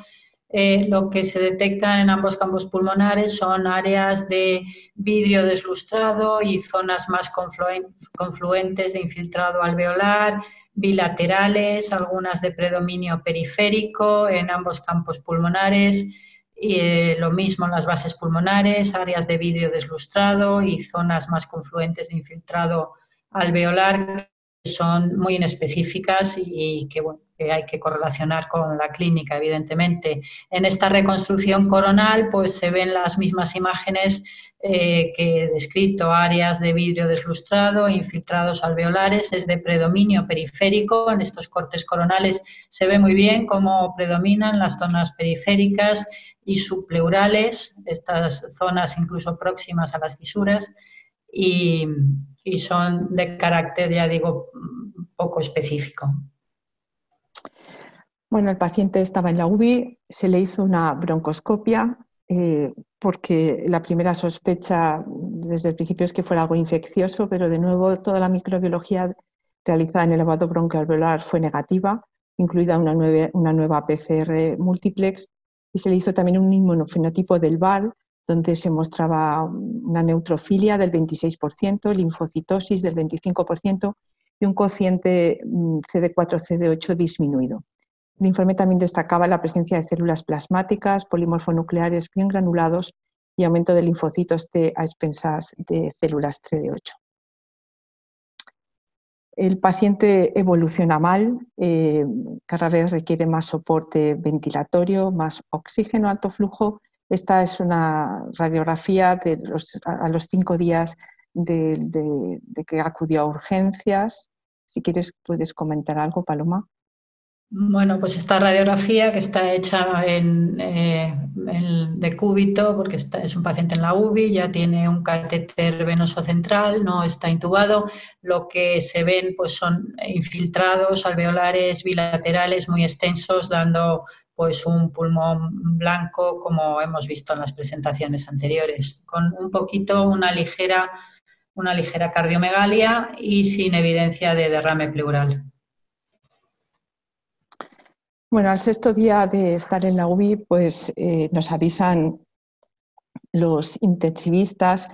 Lo que se detecta en ambos campos pulmonares son áreas de vidrio deslustrado y zonas más confluentes de infiltrado alveolar, bilaterales, algunas de predominio periférico en ambos campos pulmonares. Y lo mismo en las bases pulmonares, áreas de vidrio deslustrado y zonas más confluentes de infiltrado alveolar que son muy inespecíficas y que, bueno, que hay que correlacionar con la clínica, evidentemente. En esta reconstrucción coronal pues se ven las mismas imágenes que he descrito, áreas de vidrio deslustrado, infiltrados alveolares, es de predominio periférico. En estos cortes coronales se ve muy bien cómo predominan las zonas periféricas y subpleurales, estas zonas incluso próximas a las fisuras, y son de carácter, ya digo, poco específico. Bueno, el paciente estaba en la UBI, se le hizo una broncoscopia porque la primera sospecha desde el principio es que fuera algo infeccioso, pero de nuevo toda la microbiología realizada en el lavado broncoalveolar fue negativa, incluida una nueva PCR múltiplex, y se le hizo también un inmunofenotipo del VAL, donde se mostraba una neutrofilia del 26%, linfocitosis del 25% y un cociente CD4-CD8 disminuido. El informe también destacaba la presencia de células plasmáticas, polimorfonucleares bien granulados y aumento de linfocitos T a expensas de células CD8. El paciente evoluciona mal, cada vez requiere más soporte ventilatorio, más oxígeno, alto flujo. Esta es una radiografía a los 5 días de que acudió a urgencias. Si quieres, puedes comentar algo, Paloma. Bueno, pues esta radiografía que está hecha en decúbito, porque es un paciente en la UBI, ya tiene un catéter venoso central, no está intubado. Lo que se ven pues son infiltrados alveolares bilaterales muy extensos, dando pues un pulmón blanco, como hemos visto en las presentaciones anteriores, con una ligera cardiomegalia y sin evidencia de derrame pleural. Bueno, al 6º día de estar en la UBI, pues nos avisan los intensivistas,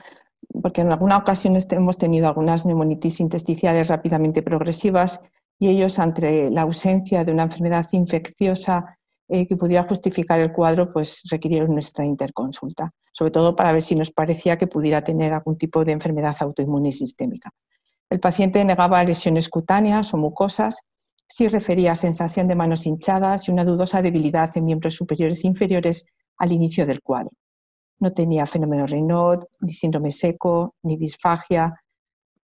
porque en algunas ocasiones hemos tenido algunas neumonitis intersticiales rápidamente progresivas y ellos, ante la ausencia de una enfermedad infecciosa que pudiera justificar el cuadro, pues requirieron nuestra interconsulta, sobre todo para ver si nos parecía que pudiera tener algún tipo de enfermedad autoinmune sistémica. El paciente negaba lesiones cutáneas o mucosas, sí refería sensación de manos hinchadas y una dudosa debilidad en miembros superiores e inferiores al inicio del cuadro. No tenía fenómeno Raynaud, ni síndrome seco, ni disfagia.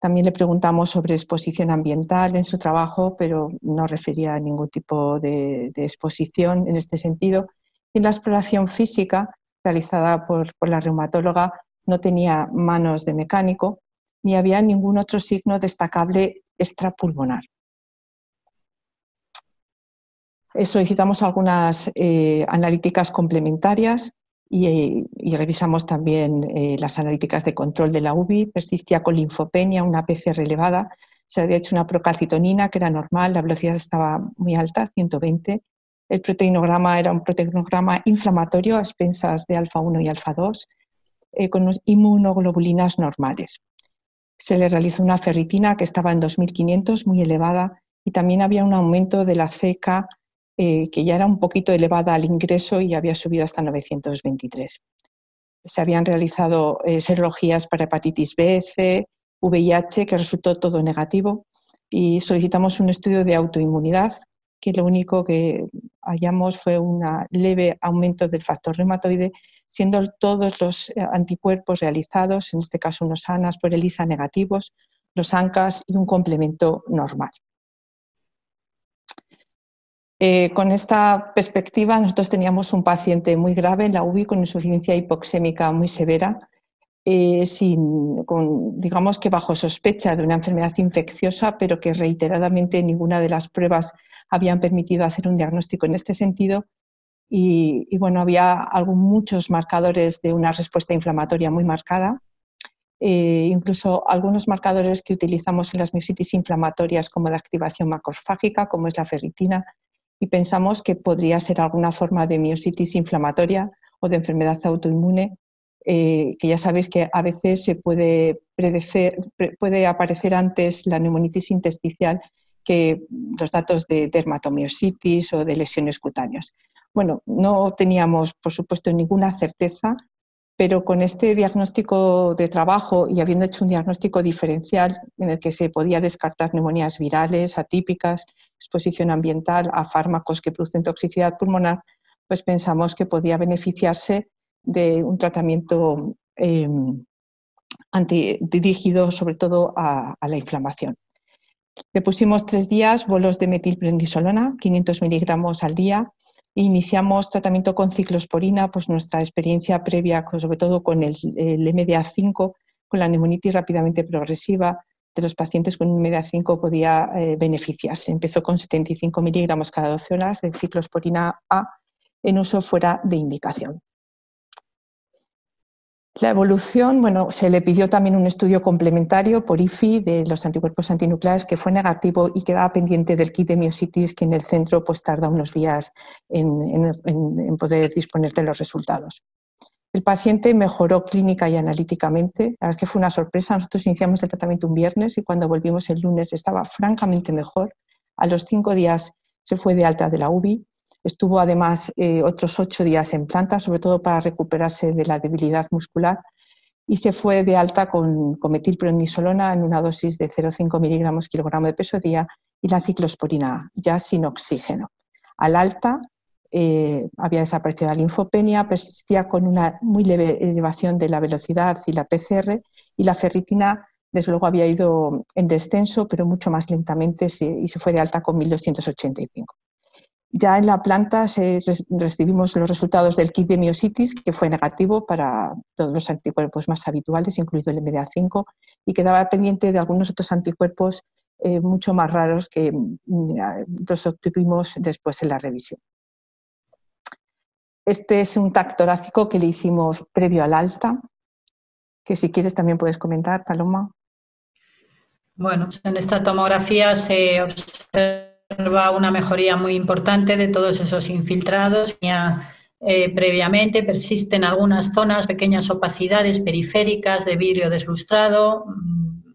También le preguntamos sobre exposición ambiental en su trabajo, pero no refería a ningún tipo de exposición en este sentido. Y la exploración física realizada por la reumatóloga no tenía manos de mecánico, ni había ningún otro signo destacable extrapulmonar. Solicitamos algunas analíticas complementarias y revisamos también las analíticas de control de la UBI. Persistía con linfopenia, una PCR elevada. Se había hecho una procalcitonina que era normal, la velocidad estaba muy alta, 120. El proteinograma era un proteinograma inflamatorio a expensas de alfa-1 y alfa-2 con inmunoglobulinas normales. Se le realizó una ferritina que estaba en 2500, muy elevada, y también había un aumento de la CK que ya era un poquito elevada al ingreso y había subido hasta 923. Se habían realizado serologías para hepatitis B, C, VIH, que resultó todo negativo, y solicitamos un estudio de autoinmunidad, que lo único que hallamos fue un leve aumento del factor reumatoide, siendo todos los anticuerpos realizados, en este caso unos ANAs por ELISA negativos, los ANCAS y un complemento normal. Con esta perspectiva, nosotros teníamos un paciente muy grave en la UBI con insuficiencia hipoxémica muy severa, digamos que bajo sospecha de una enfermedad infecciosa, pero que reiteradamente ninguna de las pruebas habían permitido hacer un diagnóstico en este sentido. Y bueno, había muchos marcadores de una respuesta inflamatoria muy marcada, incluso algunos marcadores que utilizamos en las miositis inflamatorias como de activación macrofágica, como es la ferritina, y pensamos que podría ser alguna forma de miositis inflamatoria o de enfermedad autoinmune, que ya sabéis que a veces se puede aparecer antes la neumonitis intersticial que los datos de dermatomiositis o de lesiones cutáneas. Bueno, no teníamos, por supuesto, ninguna certeza, pero con este diagnóstico de trabajo y habiendo hecho un diagnóstico diferencial en el que se podía descartar neumonías virales, atípicas, exposición ambiental a fármacos que producen toxicidad pulmonar, pues pensamos que podía beneficiarse de un tratamiento dirigido sobre todo a la inflamación. Le pusimos 3 días bolos de metilprednisolona, 500 miligramos al día, e iniciamos tratamiento con ciclosporina, pues nuestra experiencia previa, sobre todo con el MDA5, con la neumonitis rápidamente progresiva de los pacientes con un MDA5 podía beneficiarse. Empezó con 75 miligramos cada 12 horas de ciclosporina A en uso fuera de indicación. La evolución, bueno, se le pidió también un estudio complementario por IFI de los anticuerpos antinucleares que fue negativo y quedaba pendiente del kit de miositis, que en el centro pues tarda unos días en poder disponer de los resultados. El paciente mejoró clínica y analíticamente, la verdad es que fue una sorpresa. Nosotros iniciamos el tratamiento un viernes y cuando volvimos el lunes estaba francamente mejor. A los 5 días se fue de alta de la UBI. Estuvo además otros 8 días en planta, sobre todo para recuperarse de la debilidad muscular, y se fue de alta con metilprednisolona en una dosis de 0,5 miligramos kilogramo de peso día y la ciclosporina ya sin oxígeno. Al alta había desaparecido la linfopenia, persistía con una muy leve elevación de la velocidad y la PCR, y la ferritina desde luego había ido en descenso, pero mucho más lentamente, y se fue de alta con 1285. Ya en la planta recibimos los resultados del kit de miositis, que fue negativo para todos los anticuerpos más habituales, incluido el MDA5, y quedaba pendiente de algunos otros anticuerpos mucho más raros que los obtuvimos después en la revisión. Este es un TAC torácico que le hicimos previo al alta, que si quieres también puedes comentar, Paloma. Bueno, en esta tomografía se observa una mejoría muy importante de todos esos infiltrados. Previamente persisten algunas zonas, pequeñas opacidades periféricas de vidrio deslustrado,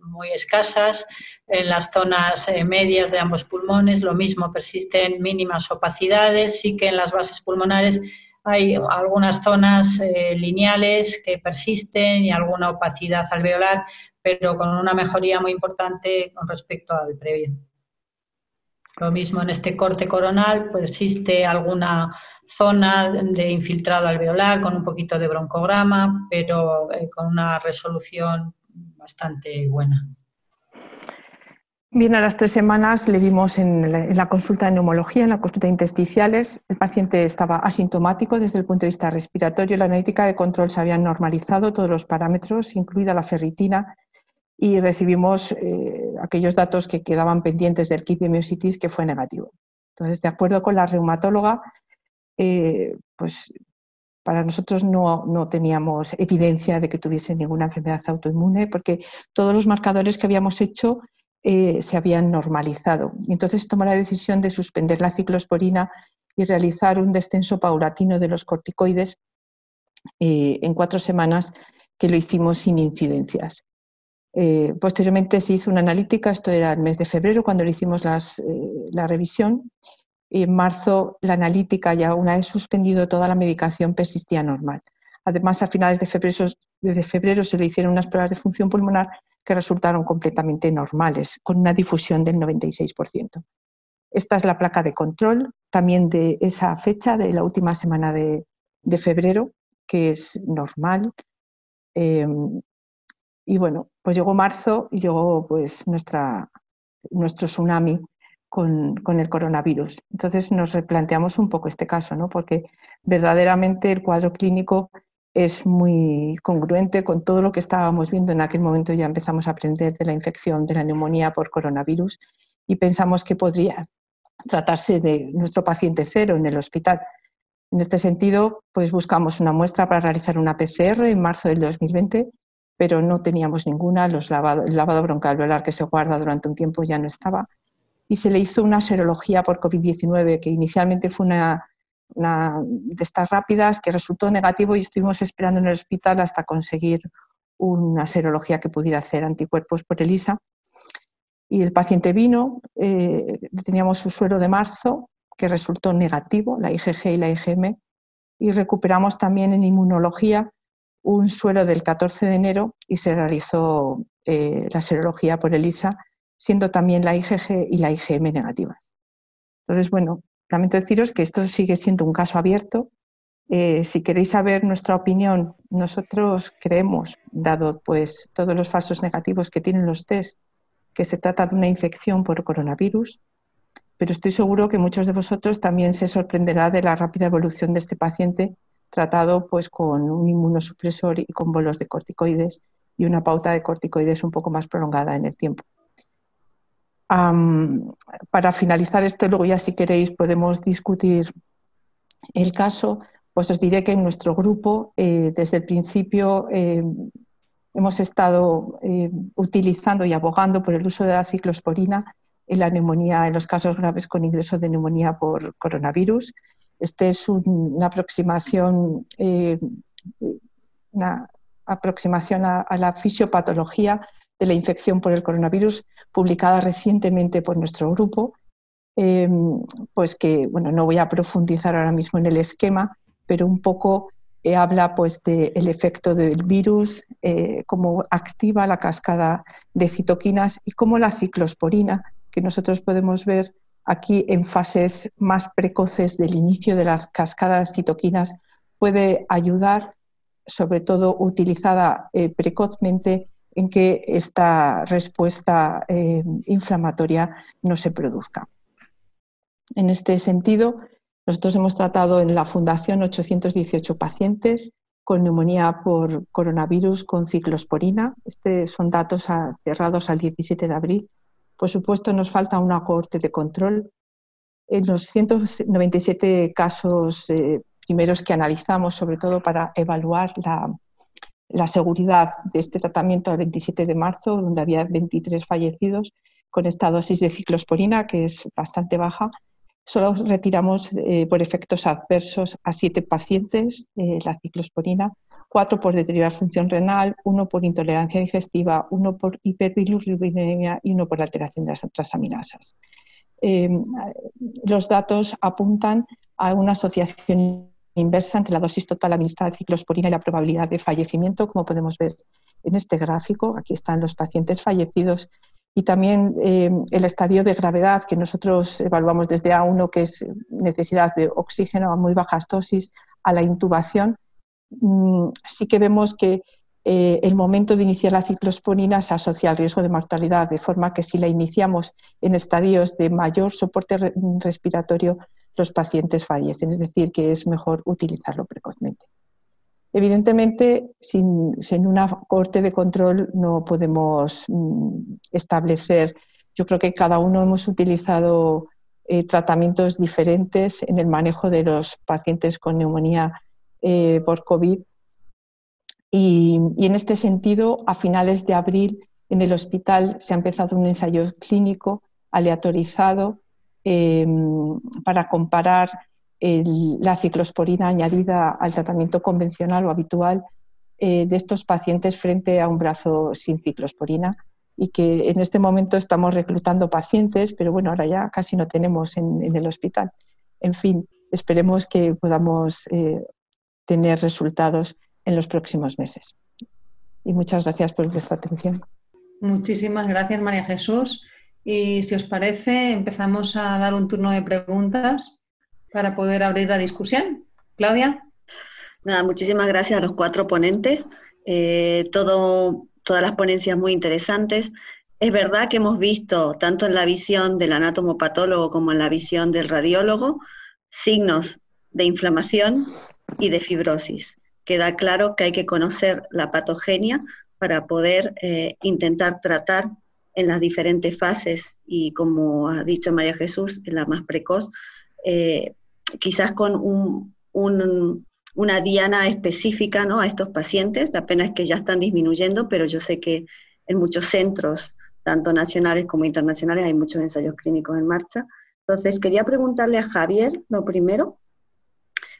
muy escasas. En las zonas medias de ambos pulmones lo mismo, persisten mínimas opacidades. Sí que en las bases pulmonares hay algunas zonas lineales que persisten y alguna opacidad alveolar, pero con una mejoría muy importante con respecto al previo. Lo mismo en este corte coronal, persiste alguna zona de infiltrado alveolar con un poquito de broncograma, pero con una resolución bastante buena. Bien, a las 3 semanas le vimos en la consulta de neumología, en la consulta de intersticiales. El paciente estaba asintomático desde el punto de vista respiratorio. La analítica de control se habían normalizado todos los parámetros, incluida la ferritina, y recibimos aquellos datos que quedaban pendientes del kit de miositis, que fue negativo. Entonces, de acuerdo con la reumatóloga, pues para nosotros no teníamos evidencia de que tuviese ninguna enfermedad autoinmune, porque todos los marcadores que habíamos hecho se habían normalizado. Y entonces tomó la decisión de suspender la ciclosporina y realizar un descenso paulatino de los corticoides en 4 semanas, que lo hicimos sin incidencias. Posteriormente se hizo una analítica, esto era el mes de febrero cuando le hicimos la revisión. En marzo la analítica, ya una vez suspendido toda la medicación, persistía normal. Además, a finales de febrero se le hicieron unas pruebas de función pulmonar que resultaron completamente normales, con una difusión del 96%. Esta es la placa de control, también de esa fecha, de la última semana de febrero, que es normal. Y bueno, pues llegó marzo y llegó pues nuestro tsunami con el coronavirus. Entonces nos replanteamos un poco este caso, ¿no? Porque verdaderamente el cuadro clínico es muy congruente con todo lo que estábamos viendo en aquel momento. Ya empezamos a aprender de la infección de la neumonía por coronavirus y pensamos que podría tratarse de nuestro paciente cero en el hospital. En este sentido, pues buscamos una muestra para realizar una PCR en marzo del 2020, pero no teníamos ninguna. El lavado broncoalveolar que se guarda durante un tiempo ya no estaba, y se le hizo una serología por COVID-19 que inicialmente fue una de estas rápidas, que resultó negativo, y estuvimos esperando en el hospital hasta conseguir una serología que pudiera hacer anticuerpos por ELISA. Y el paciente vino, teníamos su suero de marzo que resultó negativo, la IgG y la IgM, y recuperamos también en inmunología un suero del 14 de enero y se realizó la serología por ELISA, siendo también la IgG y la IgM negativas. Entonces, bueno, lamento deciros que esto sigue siendo un caso abierto. Si queréis saber nuestra opinión, nosotros creemos, dado pues todos los falsos negativos que tienen los test, que se trata de una infección por coronavirus, pero estoy seguro que muchos de vosotros también se sorprenderá de la rápida evolución de este paciente, tratado pues con un inmunosupresor y con bolos de corticoides y una pauta de corticoides un poco más prolongada en el tiempo. Para finalizar esto, luego ya si queréis podemos discutir el caso. pues os diré que en nuestro grupo, desde el principio, hemos estado utilizando y abogando por el uso de la ciclosporina en la neumonía, en los casos graves con ingreso de neumonía por coronavirus. Este es una aproximación a la fisiopatología de la infección por el coronavirus, publicada recientemente por nuestro grupo, pues que, bueno, no voy a profundizar ahora mismo en el esquema, pero un poco habla pues del efecto del virus, cómo activa la cascada de citoquinas y cómo la ciclosporina, que nosotros podemos ver aquí en fases más precoces del inicio de la cascada de citoquinas, puede ayudar, sobre todo utilizada precozmente, en que esta respuesta inflamatoria no se produzca. En este sentido, nosotros hemos tratado en la Fundación 818 pacientes con neumonía por coronavirus con ciclosporina. Son datos cerrados al 17 de abril. Por supuesto, nos falta una cohorte de control. En los 197 casos primeros que analizamos, sobre todo para evaluar la seguridad de este tratamiento al 27 de marzo, donde había 23 fallecidos con esta dosis de ciclosporina, que es bastante baja, solo retiramos por efectos adversos a 7 pacientes la ciclosporina, 4 por deteriorada función renal, 1 por intolerancia digestiva, 1 por hiperbilirubinemia y 1 por alteración de las transaminasas. Los datos apuntan a una asociación inversa entre la dosis total administrada de ciclosporina y la probabilidad de fallecimiento, como podemos ver en este gráfico. Aquí están los pacientes fallecidos y también el estadio de gravedad que nosotros evaluamos desde A1, que es necesidad de oxígeno a muy bajas dosis, a la intubación. Sí que vemos que el momento de iniciar la ciclosporina se asocia al riesgo de mortalidad, de forma que si la iniciamos en estadios de mayor soporte respiratorio, los pacientes fallecen, es decir, que es mejor utilizarlo precozmente. Evidentemente, sin una cohorte de control no podemos establecer. Yo creo que cada uno hemos utilizado tratamientos diferentes en el manejo de los pacientes con neumonía por COVID. Y en este sentido, a finales de abril, en el hospital se ha empezado un ensayo clínico aleatorizado para comparar la ciclosporina añadida al tratamiento convencional o habitual de estos pacientes frente a un brazo sin ciclosporina, y que en este momento estamos reclutando pacientes, pero bueno, ahora ya casi no tenemos en el hospital. En fin, esperemos que podamos tener resultados en los próximos meses. Y muchas gracias por vuestra atención. Muchísimas gracias, María Jesús. Y si os parece, empezamos a dar un turno de preguntas para poder abrir la discusión. Claudia. Nada, muchísimas gracias a los 4 ponentes. Todas las ponencias muy interesantes. Es verdad que hemos visto, tanto en la visión del anatomopatólogo como en la visión del radiólogo, signos de inflamación y de fibrosis. Queda claro que hay que conocer la patogenia para poder intentar tratar en las diferentes fases y, como ha dicho María Jesús, en la más precoz, quizás con una diana específica, ¿no?, a estos pacientes. La pena es que ya están disminuyendo, pero yo sé que en muchos centros, tanto nacionales como internacionales, hay muchos ensayos clínicos en marcha. Entonces, quería preguntarle a Javier, lo primero,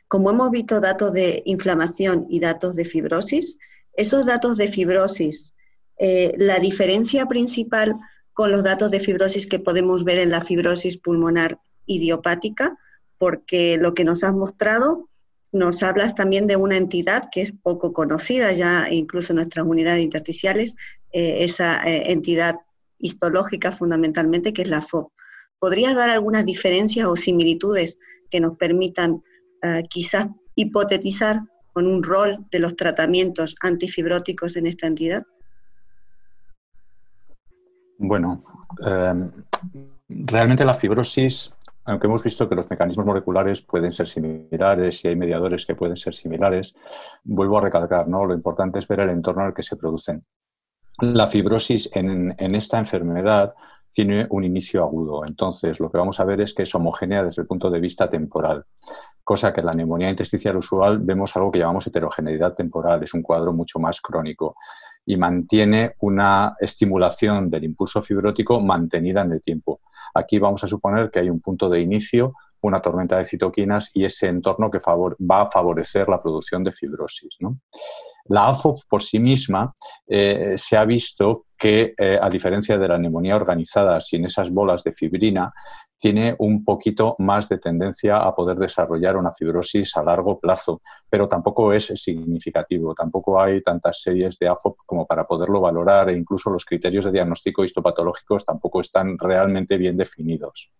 como hemos visto datos de inflamación y datos de fibrosis, esos datos de fibrosis, la diferencia principal con los datos de fibrosis que podemos ver en la fibrosis pulmonar idiopática, porque lo que nos has mostrado, nos hablas también de una entidad que es poco conocida ya, incluso en nuestras unidades intersticiales, esa entidad histológica fundamentalmente, que es la FOB. ¿Podrías dar algunas diferencias o similitudes que nos permitan quizás hipotetizar con un rol de los tratamientos antifibróticos en esta entidad? Bueno, realmente la fibrosis, aunque hemos visto que los mecanismos moleculares pueden ser similares y hay mediadores que pueden ser similares, vuelvo a recalcar, ¿no? Lo importante es ver el entorno en el que se producen. La fibrosis en esta enfermedad tiene un inicio agudo, entonces lo que vamos a ver es que es homogénea desde el punto de vista temporal. cosa que en la neumonía intersticial usual vemos algo que llamamos heterogeneidad temporal, es un cuadro mucho más crónico y mantiene una estimulación del impulso fibrótico mantenida en el tiempo. Aquí vamos a suponer que hay un punto de inicio, una tormenta de citoquinas y ese entorno que va a favorecer la producción de fibrosis, ¿no? La AFOP por sí misma se ha visto que, a diferencia de la neumonía organizada sin esas bolas de fibrina, tiene un poquito más de tendencia a poder desarrollar una fibrosis a largo plazo, pero tampoco es significativo, tampoco hay tantas series de AFOP como para poderlo valorar e incluso los criterios de diagnóstico histopatológicos tampoco están realmente bien definidos.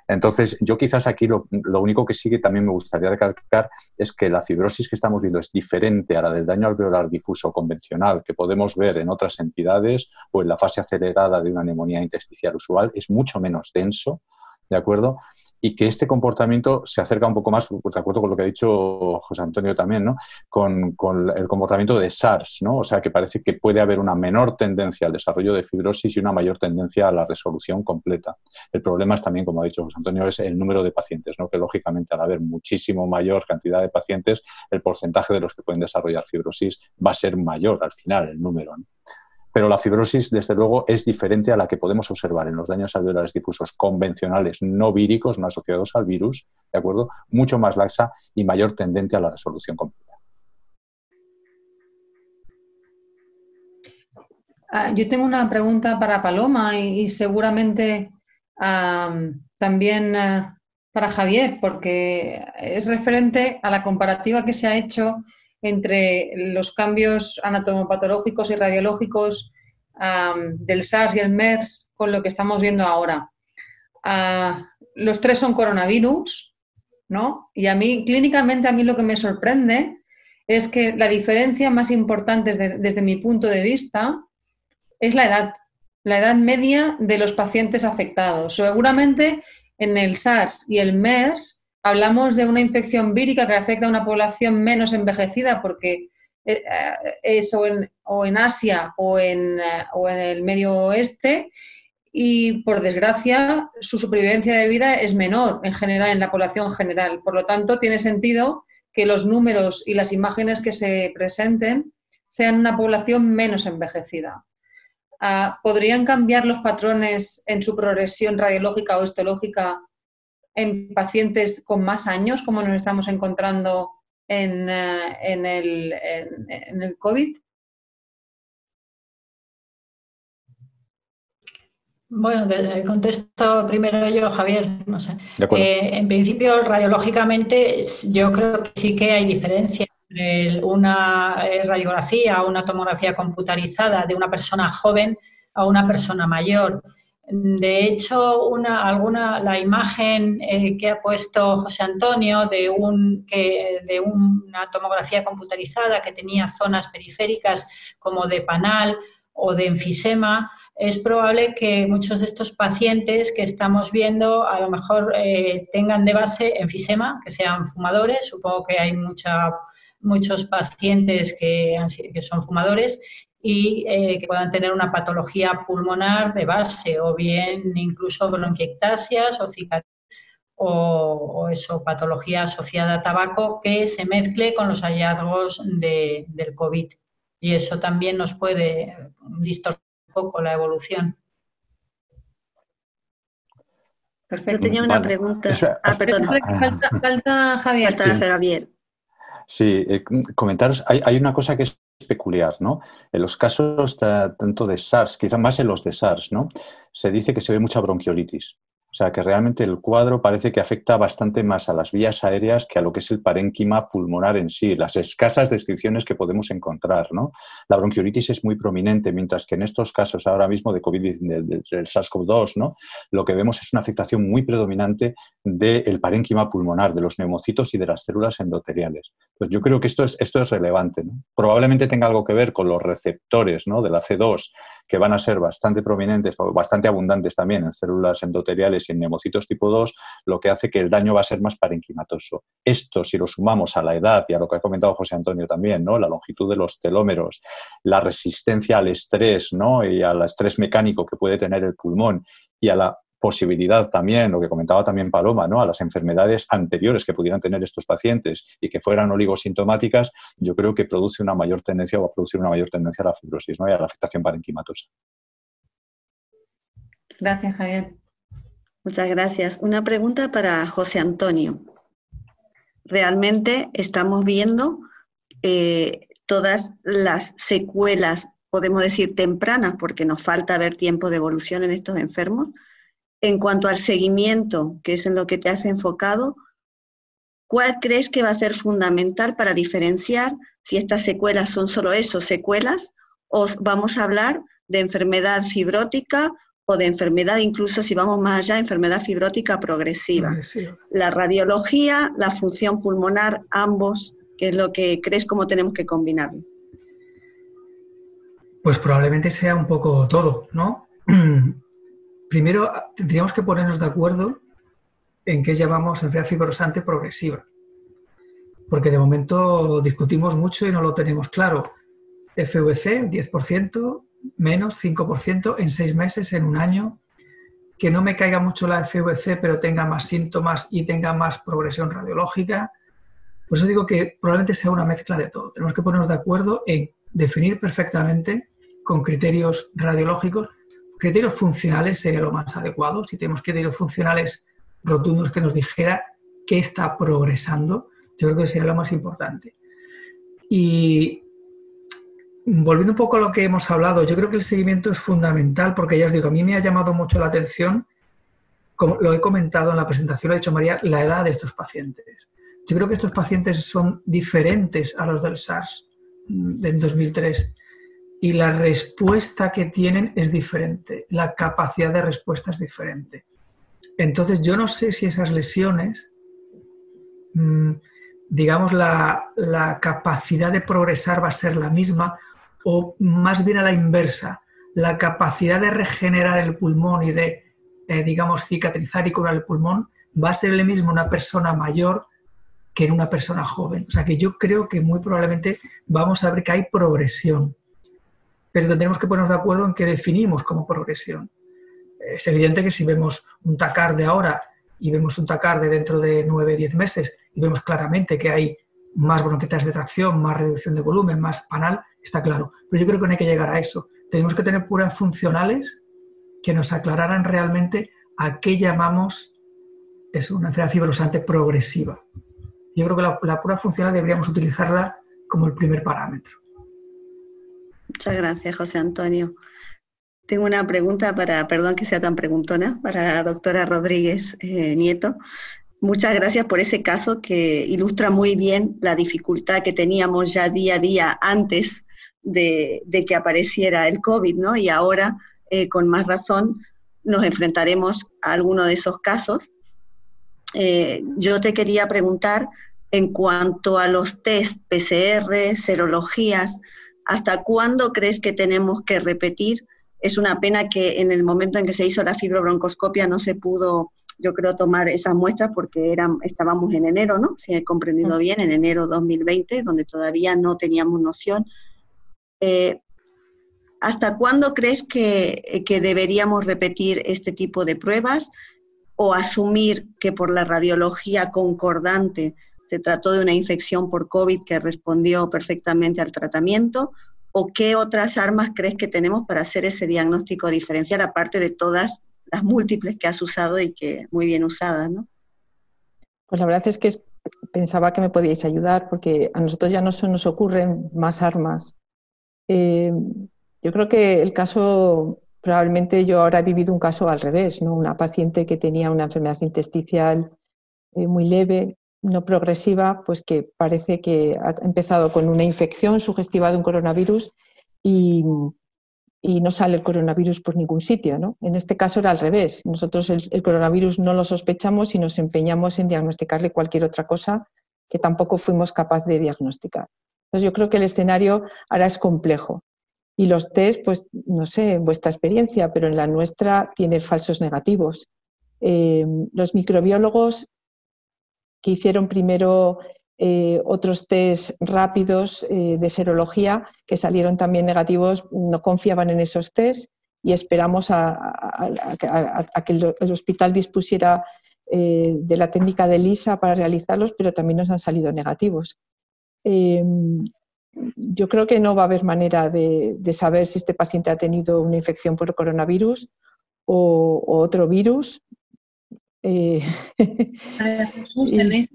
Entonces, yo quizás aquí lo único que sí que también me gustaría recalcar es que la fibrosis que estamos viendo es diferente a la del daño alveolar difuso convencional que podemos ver en otras entidades o en la fase acelerada de una neumonía intersticial usual, es mucho menos denso, ¿de acuerdo? Y que este comportamiento se acerca un poco más, pues de acuerdo con lo que ha dicho José Antonio también, ¿no? Con el comportamiento de SARS, ¿no? O sea, que parece que puede haber una menor tendencia al desarrollo de fibrosis y una mayor tendencia a la resolución completa. El problema es también, como ha dicho José Antonio, es el número de pacientes, ¿no? Que lógicamente al haber muchísimo mayor cantidad de pacientes, el porcentaje de los que pueden desarrollar fibrosis va a ser mayor al final, el número, ¿no? Pero la fibrosis, desde luego, es diferente a la que podemos observar en los daños alveolares difusos convencionales no víricos, no asociados al virus, ¿de acuerdo? Mucho más laxa y mayor tendente a la resolución completa. Yo tengo una pregunta para Paloma y seguramente también para Javier, porque es referente a la comparativa que se ha hecho entre los cambios anatomopatológicos y radiológicos del SARS y el MERS con lo que estamos viendo ahora. Los tres son coronavirus, ¿no? Y clínicamente, a mí lo que me sorprende es que la diferencia más importante desde mi punto de vista es la edad media de los pacientes afectados. Seguramente en el SARS y el MERS hablamos de una infección vírica que afecta a una población menos envejecida porque es o en Asia o en el Medio Oeste y, por desgracia, su supervivencia de vida es menor en general, en la población general. Por lo tanto, tiene sentido que los números y las imágenes que se presenten sean una población menos envejecida. ¿Podrían cambiar los patrones en su progresión radiológica o histológica en pacientes con más años, como nos estamos encontrando en el COVID? Bueno, contesto primero yo, Javier. No sé. En principio, radiológicamente, yo creo que sí que hay diferencia entre una radiografía o una tomografía computarizada de una persona joven a una persona mayor. De hecho, la imagen que ha puesto José Antonio de una tomografía computarizada que tenía zonas periféricas como de panal o de enfisema, es probable que muchos de estos pacientes que estamos viendo a lo mejor tengan de base enfisema, que sean fumadores. Supongo que hay muchos pacientes que son fumadores y que puedan tener una patología pulmonar de base o bien incluso bronquiectasias o cicatrices o patología asociada a tabaco que se mezcle con los hallazgos del COVID. Y eso también nos puede distorsionar un poco la evolución. Perfecto. Yo tenía una pregunta. Perdona. Falta Javier. Falta Javier. Sí, comentaros, hay una cosa que es peculiar, ¿no? En los casos tanto de SARS, quizá más en los de SARS, ¿no? Se dice que se ve mucha bronquiolitis. O sea, que realmente el cuadro parece que afecta bastante más a las vías aéreas que a lo que es el parénquima pulmonar en sí, las escasas descripciones que podemos encontrar, ¿no? La bronquiolitis es muy prominente, mientras que en estos casos ahora mismo de COVID, del SARS-CoV-2, ¿no? Lo que vemos es una afectación muy predominante del parénquima pulmonar, de los neumocitos y de las células endoteliales. Pues yo creo que esto es relevante, ¿no? Probablemente tenga algo que ver con los receptores, ¿no? De la C2, que van a ser bastante prominentes o bastante abundantes también en células endoteliales y en neumocitos tipo 2, lo que hace que el daño va a ser más parenquimatoso. Esto, si lo sumamos a la edad y a lo que ha comentado José Antonio también, ¿no? La longitud de los telómeros, la resistencia al estrés, ¿no? Y al estrés mecánico que puede tener el pulmón y a la posibilidad también, lo que comentaba también Paloma, ¿no?, a las enfermedades anteriores que pudieran tener estos pacientes y que fueran oligosintomáticas, yo creo que produce una mayor tendencia o va a producir una mayor tendencia a la fibrosis, ¿no?, y a la afectación parenquimatosa. Gracias, Javier. Muchas gracias. Una pregunta para José Antonio. Realmente estamos viendo todas las secuelas, podemos decir tempranas, porque nos falta ver tiempo de evolución en estos enfermos. En cuanto al seguimiento, que es en lo que te has enfocado, ¿cuál crees que va a ser fundamental para diferenciar si estas secuelas son solo eso, secuelas, o vamos a hablar de enfermedad fibrótica o de enfermedad, incluso si vamos más allá, enfermedad fibrótica progresiva? La radiología, la función pulmonar, ambos, ¿qué es lo que crees cómo tenemos que combinarlo? Pues probablemente sea un poco todo, ¿no? Primero tendríamos que ponernos de acuerdo en qué llamamos enfermedad fibrosante progresiva, porque de momento discutimos mucho y no lo tenemos claro. FVC, 10%, menos 5% en 6 meses, en un año. Que no me caiga mucho la FVC, pero tenga más síntomas y tenga más progresión radiológica. Por eso digo que probablemente sea una mezcla de todo. Tenemos que ponernos de acuerdo en definir perfectamente con criterios radiológicos. Criterios funcionales sería lo más adecuado. Si tenemos criterios funcionales rotundos que nos dijera qué está progresando, yo creo que sería lo más importante. Y volviendo un poco a lo que hemos hablado, yo creo que el seguimiento es fundamental porque ya os digo, a mí me ha llamado mucho la atención, como lo he comentado en la presentación, lo ha dicho María, la edad de estos pacientes. Yo creo que estos pacientes son diferentes a los del SARS del 2003 y la respuesta que tienen es diferente, la capacidad de respuesta es diferente. Entonces yo no sé si esas lesiones, digamos, la capacidad de progresar va a ser la misma o más bien a la inversa. La capacidad de regenerar el pulmón y de, digamos, cicatrizar y curar el pulmón va a ser el mismo en una persona mayor que en una persona joven. O sea que yo creo que muy probablemente vamos a ver que hay progresión, pero tendremos que ponernos de acuerdo en qué definimos como progresión. Es evidente que si vemos un TACAR de ahora y vemos un TACAR de dentro de 9-10 meses y vemos claramente que hay más bronquetas de tracción, más reducción de volumen, más panal, está claro. Pero yo creo que no hay que llegar a eso. Tenemos que tener pruebas funcionales que nos aclararan realmente a qué llamamos una enfermedad fibrosante progresiva. Yo creo que la prueba funcional deberíamos utilizarla como el primer parámetro. Muchas gracias, José Antonio. Tengo una pregunta perdón que sea tan preguntona, para la doctora Rodríguez Nieto. Muchas gracias por ese caso que ilustra muy bien la dificultad que teníamos ya día a día antes de que apareciera el COVID, ¿no? Y ahora, con más razón, nos enfrentaremos a alguno de esos casos. Yo te quería preguntar, en cuanto a los test PCR, serologías, ¿hasta cuándo crees que tenemos que repetir? Es una pena que en el momento en que se hizo la fibrobroncoscopia no se pudo, yo creo, tomar esas muestras porque estábamos en enero, ¿no? Si he comprendido bien, en enero 2020, donde todavía no teníamos noción. ¿Hasta cuándo crees que deberíamos repetir este tipo de pruebas o asumir que por la radiología concordante se trató de una infección por COVID que respondió perfectamente al tratamiento? ¿O qué otras armas crees que tenemos para hacer ese diagnóstico diferencial, aparte de todas las múltiples que has usado y que muy bien usadas, ¿no? Pues la verdad es que pensaba que me podíais ayudar, porque a nosotros ya no se nos ocurren más armas. Yo creo que el caso, probablemente yo ahora he vivido un caso al revés, ¿no? Una paciente que tenía una enfermedad intersticial muy leve, no progresiva, pues que parece que ha empezado con una infección sugestiva de un coronavirus y no sale el coronavirus por ningún sitio, ¿no? En este caso era al revés. Nosotros el coronavirus no lo sospechamos y nos empeñamos en diagnosticarle cualquier otra cosa que tampoco fuimos capaces de diagnosticar. Entonces yo creo que el escenario ahora es complejo. Y los test, pues no sé, en vuestra experiencia, pero en la nuestra tiene falsos negativos. Los microbiólogos que hicieron primero otros test rápidos de serología que salieron también negativos, no confiaban en esos test y esperamos a que el hospital dispusiera de la técnica de ELISA para realizarlos, pero también nos han salido negativos. Yo creo que no va a haber manera de saber si este paciente ha tenido una infección por coronavirus o otro virus. Jesús, tenéis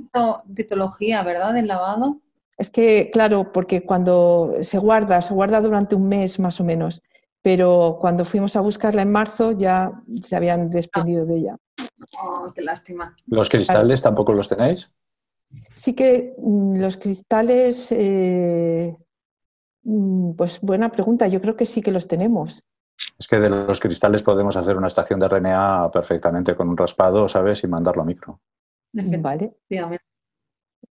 citología, ¿verdad?, del lavado. Es que, claro, porque cuando se guarda durante un mes más o menos, pero cuando fuimos a buscarla en marzo ya se habían desprendido de ella. Oh, qué lástima. ¿Los cristales tampoco los tenéis? Sí que los cristales, pues buena pregunta, yo creo que sí que los tenemos. Es que de los cristales podemos hacer una estación de RNA perfectamente con un raspado, ¿sabes? Y mandarlo a micro. Vale.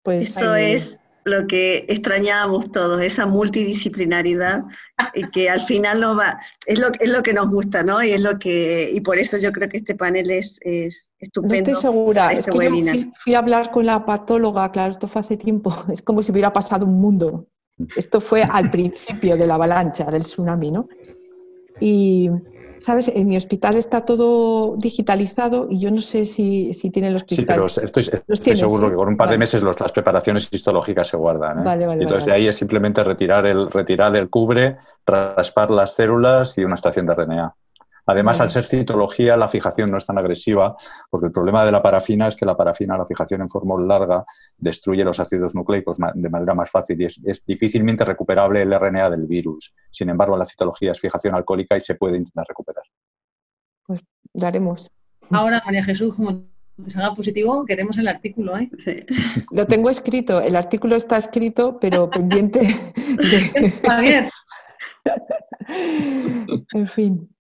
Pues eso es lo que extrañábamos todos, esa multidisciplinaridad y que al final es lo que nos gusta, ¿no? Y por eso yo creo que este panel es estupendo. No estoy segura, este es que webinar. yo fui a hablar con la patóloga, claro, esto fue hace tiempo, es como si hubiera pasado un mundo. Esto fue al principio de la avalancha, del tsunami, ¿no? Y, ¿sabes? En mi hospital está todo digitalizado y yo no sé si tienen los cristales. Sí, pero estoy seguro que con un par de meses las preparaciones histológicas se guardan. Vale, y entonces de ahí es simplemente retirar el cubre, raspar las células y una estación de RNA. Además, al ser citología, la fijación no es tan agresiva, porque el problema de la parafina es que la fijación en fórmula larga, destruye los ácidos nucleicos de manera más fácil y es difícilmente recuperable el RNA del virus. Sin embargo, la citología es fijación alcohólica y se puede intentar recuperar. Pues lo haremos. Ahora, María Jesús, como te salga positivo, queremos el artículo, ¿eh? Sí. Lo tengo escrito, el artículo está escrito, pero pendiente de... Está bien. En fin.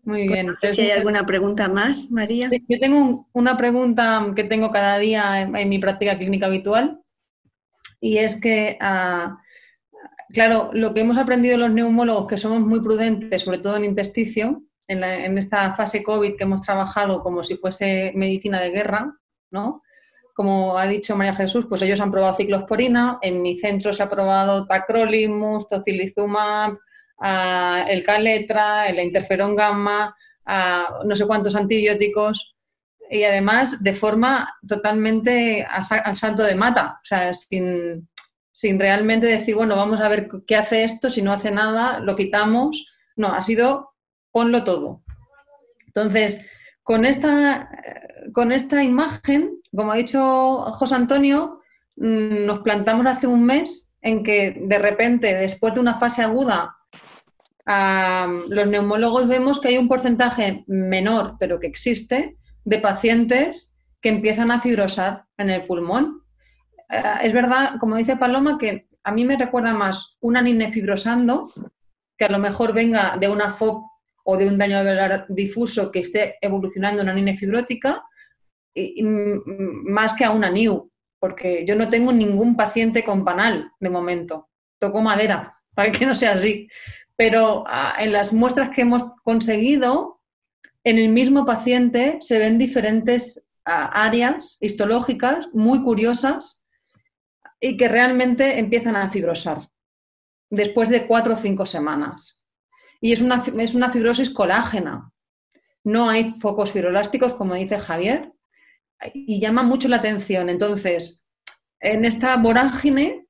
Muy bien. No sé si hay alguna pregunta más, María. Yo tengo una pregunta que tengo cada día en mi práctica clínica habitual y es que, claro, lo que hemos aprendido los neumólogos, que somos muy prudentes, sobre todo en intersticio, en esta fase COVID que hemos trabajado como si fuese medicina de guerra, ¿no? Como ha dicho María Jesús, pues ellos han probado ciclosporina, en mi centro se ha probado tacrolimus, tocilizumab, el Kaletra, el interferón gamma, no sé cuántos antibióticos y además de forma totalmente al salto de mata, o sea, sin realmente decir, bueno, vamos a ver qué hace esto, si no hace nada, lo quitamos. No, ha sido ponlo todo. Entonces, con esta imagen, como ha dicho José Antonio, nos plantamos hace un mes en que de repente, después de una fase aguda, los neumólogos vemos que hay un porcentaje menor, pero que existe, de pacientes que empiezan a fibrosar en el pulmón. Es verdad, como dice Paloma, que a mí me recuerda más una anine fibrosando, que a lo mejor venga de una FOB o de un daño alveolar difuso que esté evolucionando en una anine fibrótica, y más que a una NIU, porque yo no tengo ningún paciente con panal de momento. Toco madera, para que no sea así. Pero en las muestras que hemos conseguido, en el mismo paciente se ven diferentes áreas histológicas muy curiosas y que realmente empiezan a fibrosar después de 4 o 5 semanas. Y es una fibrosis colágena. No hay focos fibrolásticos, como dice Javier, y llama mucho la atención. Entonces, en esta vorágine,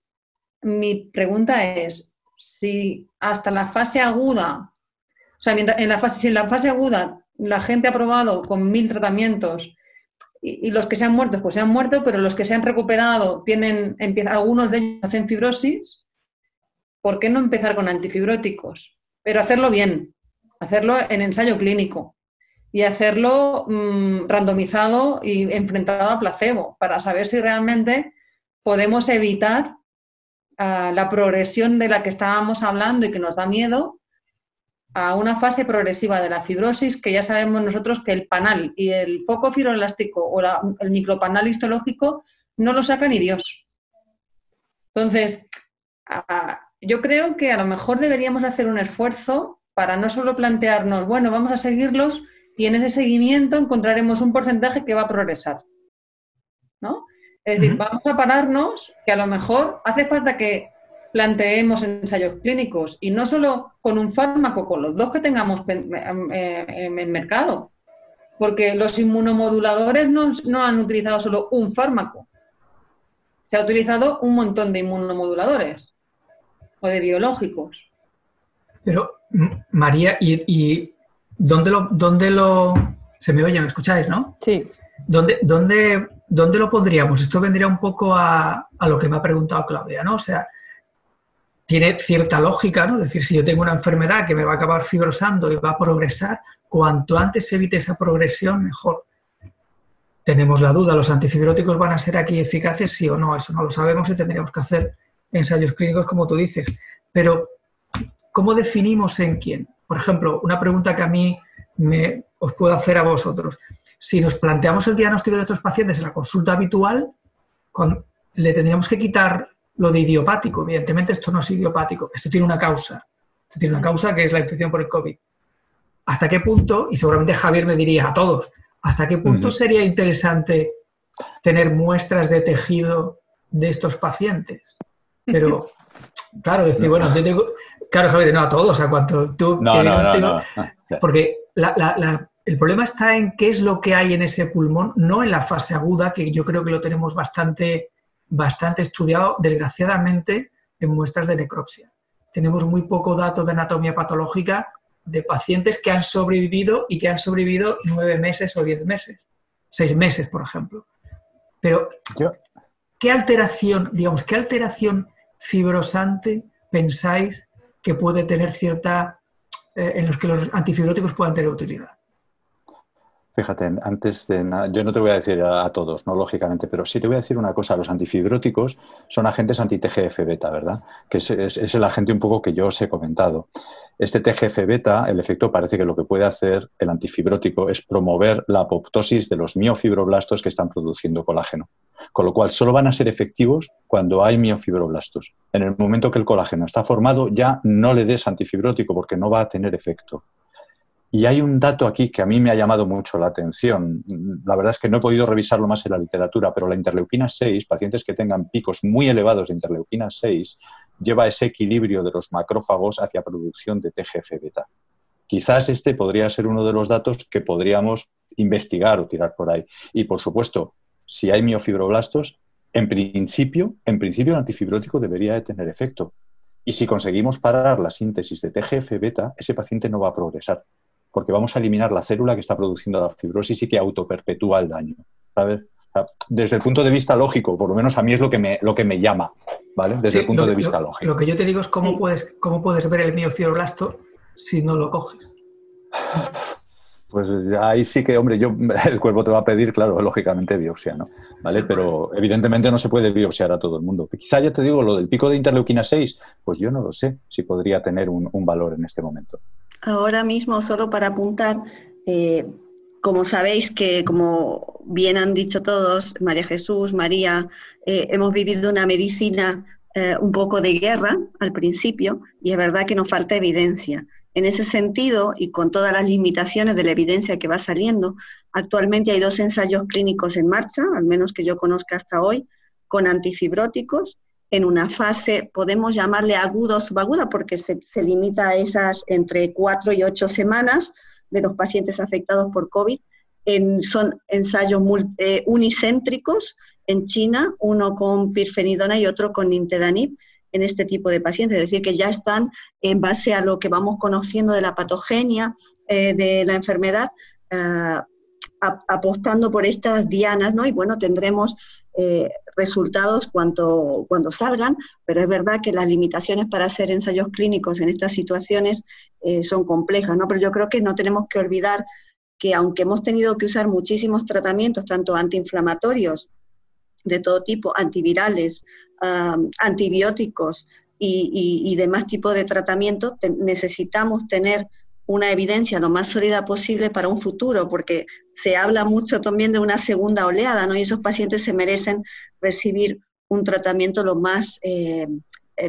mi pregunta es, si hasta la fase aguda, o sea, si en la fase aguda la gente ha probado con 1000 tratamientos y los que se han muerto, pues se han muerto, pero los que se han recuperado algunos de ellos hacen fibrosis, ¿por qué no empezar con antifibróticos? Pero hacerlo bien, hacerlo en ensayo clínico y hacerlo randomizado y enfrentado a placebo para saber si realmente podemos evitar la progresión de la que estábamos hablando y que nos da miedo a una fase progresiva de la fibrosis, que ya sabemos nosotros que el panal y el foco fibroelástico o el micropanal histológico no lo saca ni Dios. Entonces, yo creo que a lo mejor deberíamos hacer un esfuerzo para no solo plantearnos, bueno, vamos a seguirlos y en ese seguimiento encontraremos un porcentaje que va a progresar, ¿no? Es decir, vamos a pararnos, que a lo mejor hace falta que planteemos ensayos clínicos, y no solo con un fármaco, con los dos que tengamos en el mercado, porque los inmunomoduladores no han utilizado solo un fármaco, se ha utilizado un montón de inmunomoduladores o de biológicos. Pero, María, ¿y dónde lo... Se me oye, ¿me escucháis, no? Sí. ¿Dónde lo pondríamos? Esto vendría un poco a lo que me ha preguntado Claudia, ¿no? O sea, tiene cierta lógica, ¿no? Es decir, si yo tengo una enfermedad que me va a acabar fibrosando y va a progresar, cuanto antes se evite esa progresión, mejor. Tenemos la duda, ¿los antifibróticos van a ser aquí eficaces, sí o no? Eso no lo sabemos y tendríamos que hacer ensayos clínicos, como tú dices. Pero, ¿cómo definimos en quién? Por ejemplo, una pregunta que a mí os puedo hacer a vosotros. Si nos planteamos el diagnóstico de estos pacientes en la consulta habitual, le tendríamos que quitar lo de idiopático. Evidentemente esto no es idiopático, esto tiene una causa. Esto tiene una causa que es la infección por el COVID. ¿Hasta qué punto, y seguramente Javier me diría a todos, hasta qué punto sería interesante tener muestras de tejido de estos pacientes? Pero, claro, decir, bueno, yo tengo... Claro, Javier, no a todos, o sea, cuanto tú... No. Porque el problema está en qué es lo que hay en ese pulmón, no en la fase aguda, que yo creo que lo tenemos bastante estudiado, desgraciadamente, en muestras de necropsia. Tenemos muy poco dato de anatomía patológica de pacientes que han sobrevivido y que han sobrevivido 9 meses o 10 meses, 6 meses, por ejemplo. Pero, ¿qué alteración fibrosante pensáis que puede tener en los que los antifibróticos puedan tener utilidad? Fíjate, antes de nada, yo no te voy a decir a todos, no lógicamente, pero sí te voy a decir una cosa. Los antifibróticos son agentes anti-TGF-beta, ¿verdad? Que es el agente un poco que yo os he comentado. Este TGF-beta, el efecto parece que lo que puede hacer el antifibrótico es promover la apoptosis de los miofibroblastos que están produciendo colágeno. Con lo cual, solo van a ser efectivos cuando hay miofibroblastos. En el momento que el colágeno está formado, ya no le des antifibrótico porque no va a tener efecto. Y hay un dato aquí que a mí me ha llamado mucho la atención. La verdad es que no he podido revisarlo más en la literatura, pero la interleuquina 6, pacientes que tengan picos muy elevados de interleuquina 6, lleva ese equilibrio de los macrófagos hacia producción de TGF-beta. Quizás este podría ser uno de los datos que podríamos investigar o tirar por ahí. Y, por supuesto, si hay miofibroblastos, en principio el antifibrótico debería de tener efecto. Y si conseguimos parar la síntesis de TGF-beta, ese paciente no va a progresar, porque vamos a eliminar la célula que está produciendo la fibrosis y que autoperpetúa el daño, ¿sabes? O sea, desde el punto de vista lógico, por lo menos a mí es lo que me llama, ¿vale? Desde el punto de vista lógico. Lo que yo te digo es cómo puedes ver el miofibroblasto si no lo coges. Pues ahí sí que, hombre, el cuerpo te va a pedir, claro, lógicamente biopsia, ¿no? ¿Vale? Pero evidentemente no se puede biopsiar a todo el mundo. Quizá ya te digo, lo del pico de interleuquina 6, pues yo no lo sé si podría tener un valor en este momento. Ahora mismo, solo para apuntar, como sabéis que, como bien han dicho todos, María Jesús, María, hemos vivido una medicina un poco de guerra al principio, y es verdad que nos falta evidencia. En ese sentido, y con todas las limitaciones de la evidencia que va saliendo, actualmente hay 2 ensayos clínicos en marcha, al menos que yo conozca hasta hoy, con antifibróticos, en una fase, podemos llamarle aguda o subaguda, porque se limita a esas entre 4 y 8 semanas de los pacientes afectados por COVID. Son ensayos unicéntricos en China, uno con pirfenidona y otro con nintedanib, en este tipo de pacientes, es decir, que ya están en base a lo que vamos conociendo de la patogenia de la enfermedad, apostando por estas dianas, ¿no? Y bueno, tendremos resultados cuando salgan, pero es verdad que las limitaciones para hacer ensayos clínicos en estas situaciones son complejas, ¿no? Pero yo creo que no tenemos que olvidar que aunque hemos tenido que usar muchísimos tratamientos, tanto antiinflamatorios de todo tipo, antivirales, antibióticos y demás tipos de tratamientos, necesitamos tener una evidencia lo más sólida posible para un futuro, porque se habla mucho también de una segunda oleada, ¿no? Y esos pacientes se merecen recibir un tratamiento lo más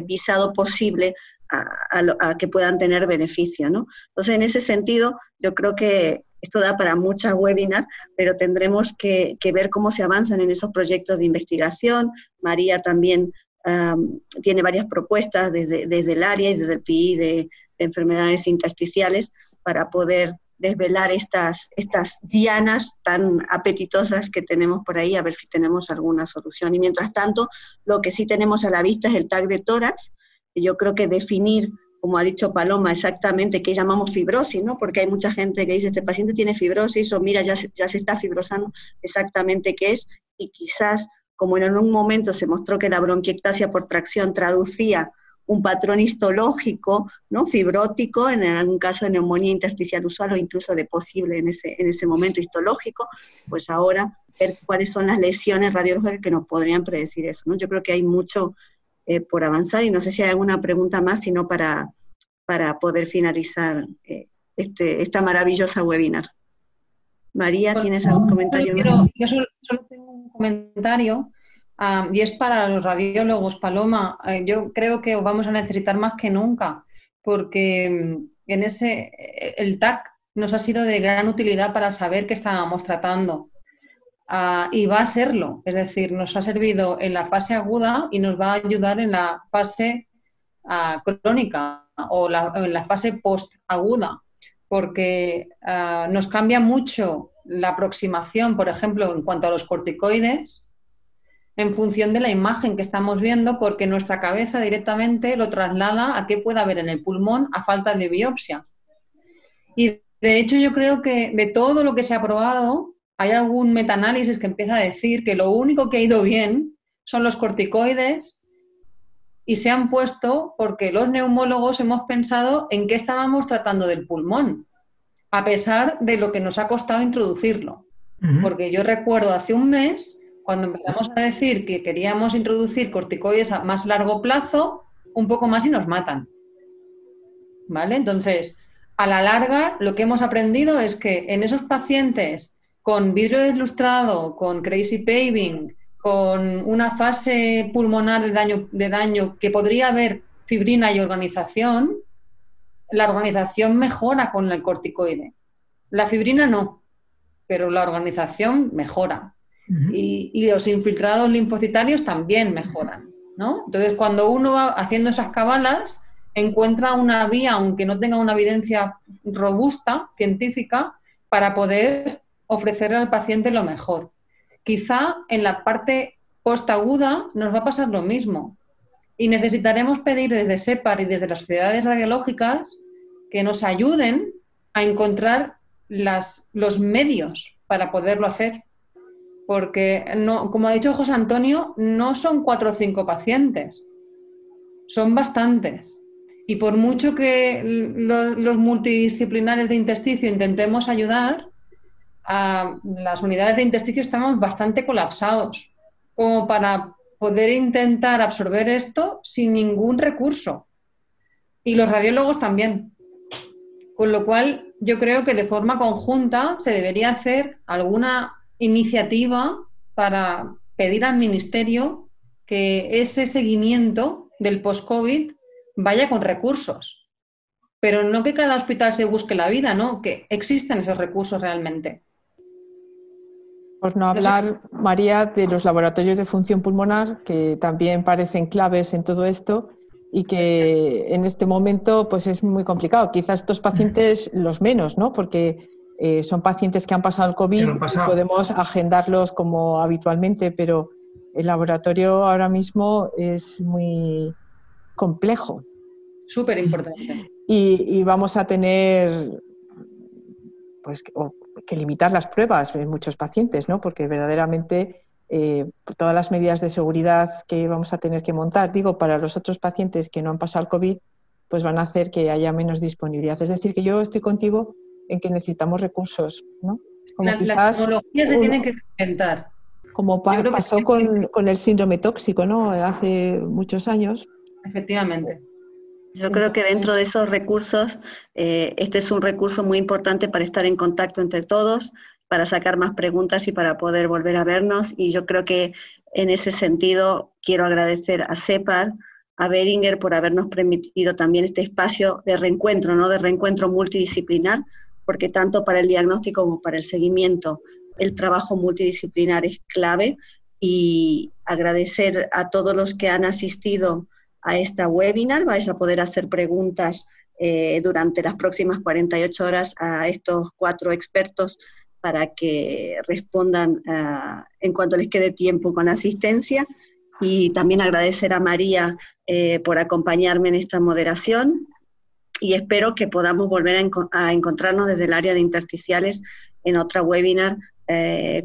visado posible a que puedan tener beneficio, ¿no? Entonces, en ese sentido, yo creo que esto da para muchas webinars, pero tendremos que ver cómo se avanzan en esos proyectos de investigación. María también tiene varias propuestas desde el área y desde el PI de enfermedades intersticiales para poder desvelar estas dianas tan apetitosas que tenemos por ahí, a ver si tenemos alguna solución. Y mientras tanto, lo que sí tenemos a la vista es el TAC de tórax, y yo creo que definir, como ha dicho Paloma, exactamente qué llamamos fibrosis, ¿no? Porque hay mucha gente que dice, este paciente tiene fibrosis, o mira, ya se está fibrosando, exactamente qué es, y quizás, como en un momento se mostró que la bronquiectasia por tracción traducía un patrón histológico, ¿no? Fibrótico, en algún caso de neumonía intersticial usual o incluso de posible en ese momento histológico, pues ahora ver cuáles son las lesiones radiológicas que nos podrían predecir eso, ¿no? Yo creo que hay mucho por avanzar y no sé si hay alguna pregunta más, sino para poder finalizar esta maravillosa webinar. María, ¿tienes algún comentario más? Yo solo tengo un comentario. Y es para los radiólogos, Paloma. Yo creo que vamos a necesitar más que nunca, porque el TAC nos ha sido de gran utilidad para saber qué estábamos tratando. Y va a serlo, es decir, nos ha servido en la fase aguda y nos va a ayudar en la fase crónica o en la fase postaguda, porque nos cambia mucho la aproximación, por ejemplo, en cuanto a los corticoides, en función de la imagen que estamos viendo, porque nuestra cabeza directamente lo traslada a qué puede haber en el pulmón a falta de biopsia. Y de hecho yo creo que de todo lo que se ha probado, hay algún metaanálisis que empieza a decir que lo único que ha ido bien son los corticoides y se han puesto porque los neumólogos hemos pensado en qué estábamos tratando del pulmón, a pesar de lo que nos ha costado introducirlo. Porque yo recuerdo hace un mes, cuando empezamos a decir que queríamos introducir corticoides a más largo plazo, un poco más y nos matan. ¿Vale? Entonces, a la larga, lo que hemos aprendido es que en esos pacientes con vidrio deslustrado, con crazy paving, con una fase pulmonar de daño que podría haber fibrina y organización, la organización mejora con el corticoide. La fibrina no, pero la organización mejora. Y los infiltrados linfocitarios también mejoran, ¿no? Entonces, cuando uno va haciendo esas cabalas, encuentra una vía, aunque no tenga una evidencia robusta, científica, para poder ofrecerle al paciente lo mejor. Quizá en la parte postaguda nos va a pasar lo mismo y necesitaremos pedir desde SEPAR y desde las sociedades radiológicas que nos ayuden a encontrar los medios para poderlo hacer. Porque, no, como ha dicho José Antonio, no son 4 o 5 pacientes, son bastantes. Y por mucho que los multidisciplinares de intersticio intentemos ayudar, a las unidades de intersticio estamos bastante colapsados, como para poder intentar absorber esto sin ningún recurso. Y los radiólogos también. Con lo cual, yo creo que de forma conjunta se debería hacer alguna iniciativa para pedir al Ministerio que ese seguimiento del post-COVID vaya con recursos. Pero no que cada hospital se busque la vida, ¿no? Que existen esos recursos realmente. Por no hablar, María, de los laboratorios de función pulmonar, que también parecen claves en todo esto y que en este momento pues es muy complicado. Quizás estos pacientes los menos, ¿no? Porque son pacientes que han pasado el COVID y podemos agendarlos como habitualmente, pero el laboratorio ahora mismo es muy complejo. Súper importante. Y vamos a tener pues que limitar las pruebas en muchos pacientes, ¿no? Porque verdaderamente todas las medidas de seguridad que vamos a tener que montar, digo, para los otros pacientes que no han pasado el COVID, pues van a hacer que haya menos disponibilidad. Es decir, que yo estoy contigo en que necesitamos recursos, ¿no? Como las tecnologías se tienen que inventar. Como pasó con el síndrome tóxico, ¿no? Hace muchos años. Efectivamente. Yo creo que dentro de esos recursos, este es un recurso muy importante para estar en contacto entre todos, para sacar más preguntas y para poder volver a vernos. Y yo creo que en ese sentido quiero agradecer a SEPAR, a Boehringer por habernos permitido también este espacio de reencuentro, ¿no? De reencuentro multidisciplinar, porque tanto para el diagnóstico como para el seguimiento el trabajo multidisciplinar es clave, y agradecer a todos los que han asistido a esta webinar. Vais a poder hacer preguntas durante las próximas 48 horas a estos 4 expertos para que respondan en cuanto les quede tiempo con la asistencia. Y también agradecer a María por acompañarme en esta moderación, y espero que podamos volver a encontrarnos desde el área de intersticiales en otra webinar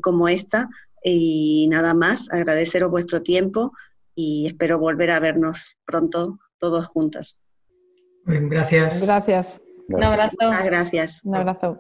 como esta. Y nada más, agradeceros vuestro tiempo y espero volver a vernos pronto todos juntos. Bien, gracias. Gracias. Un abrazo. Gracias. Un abrazo.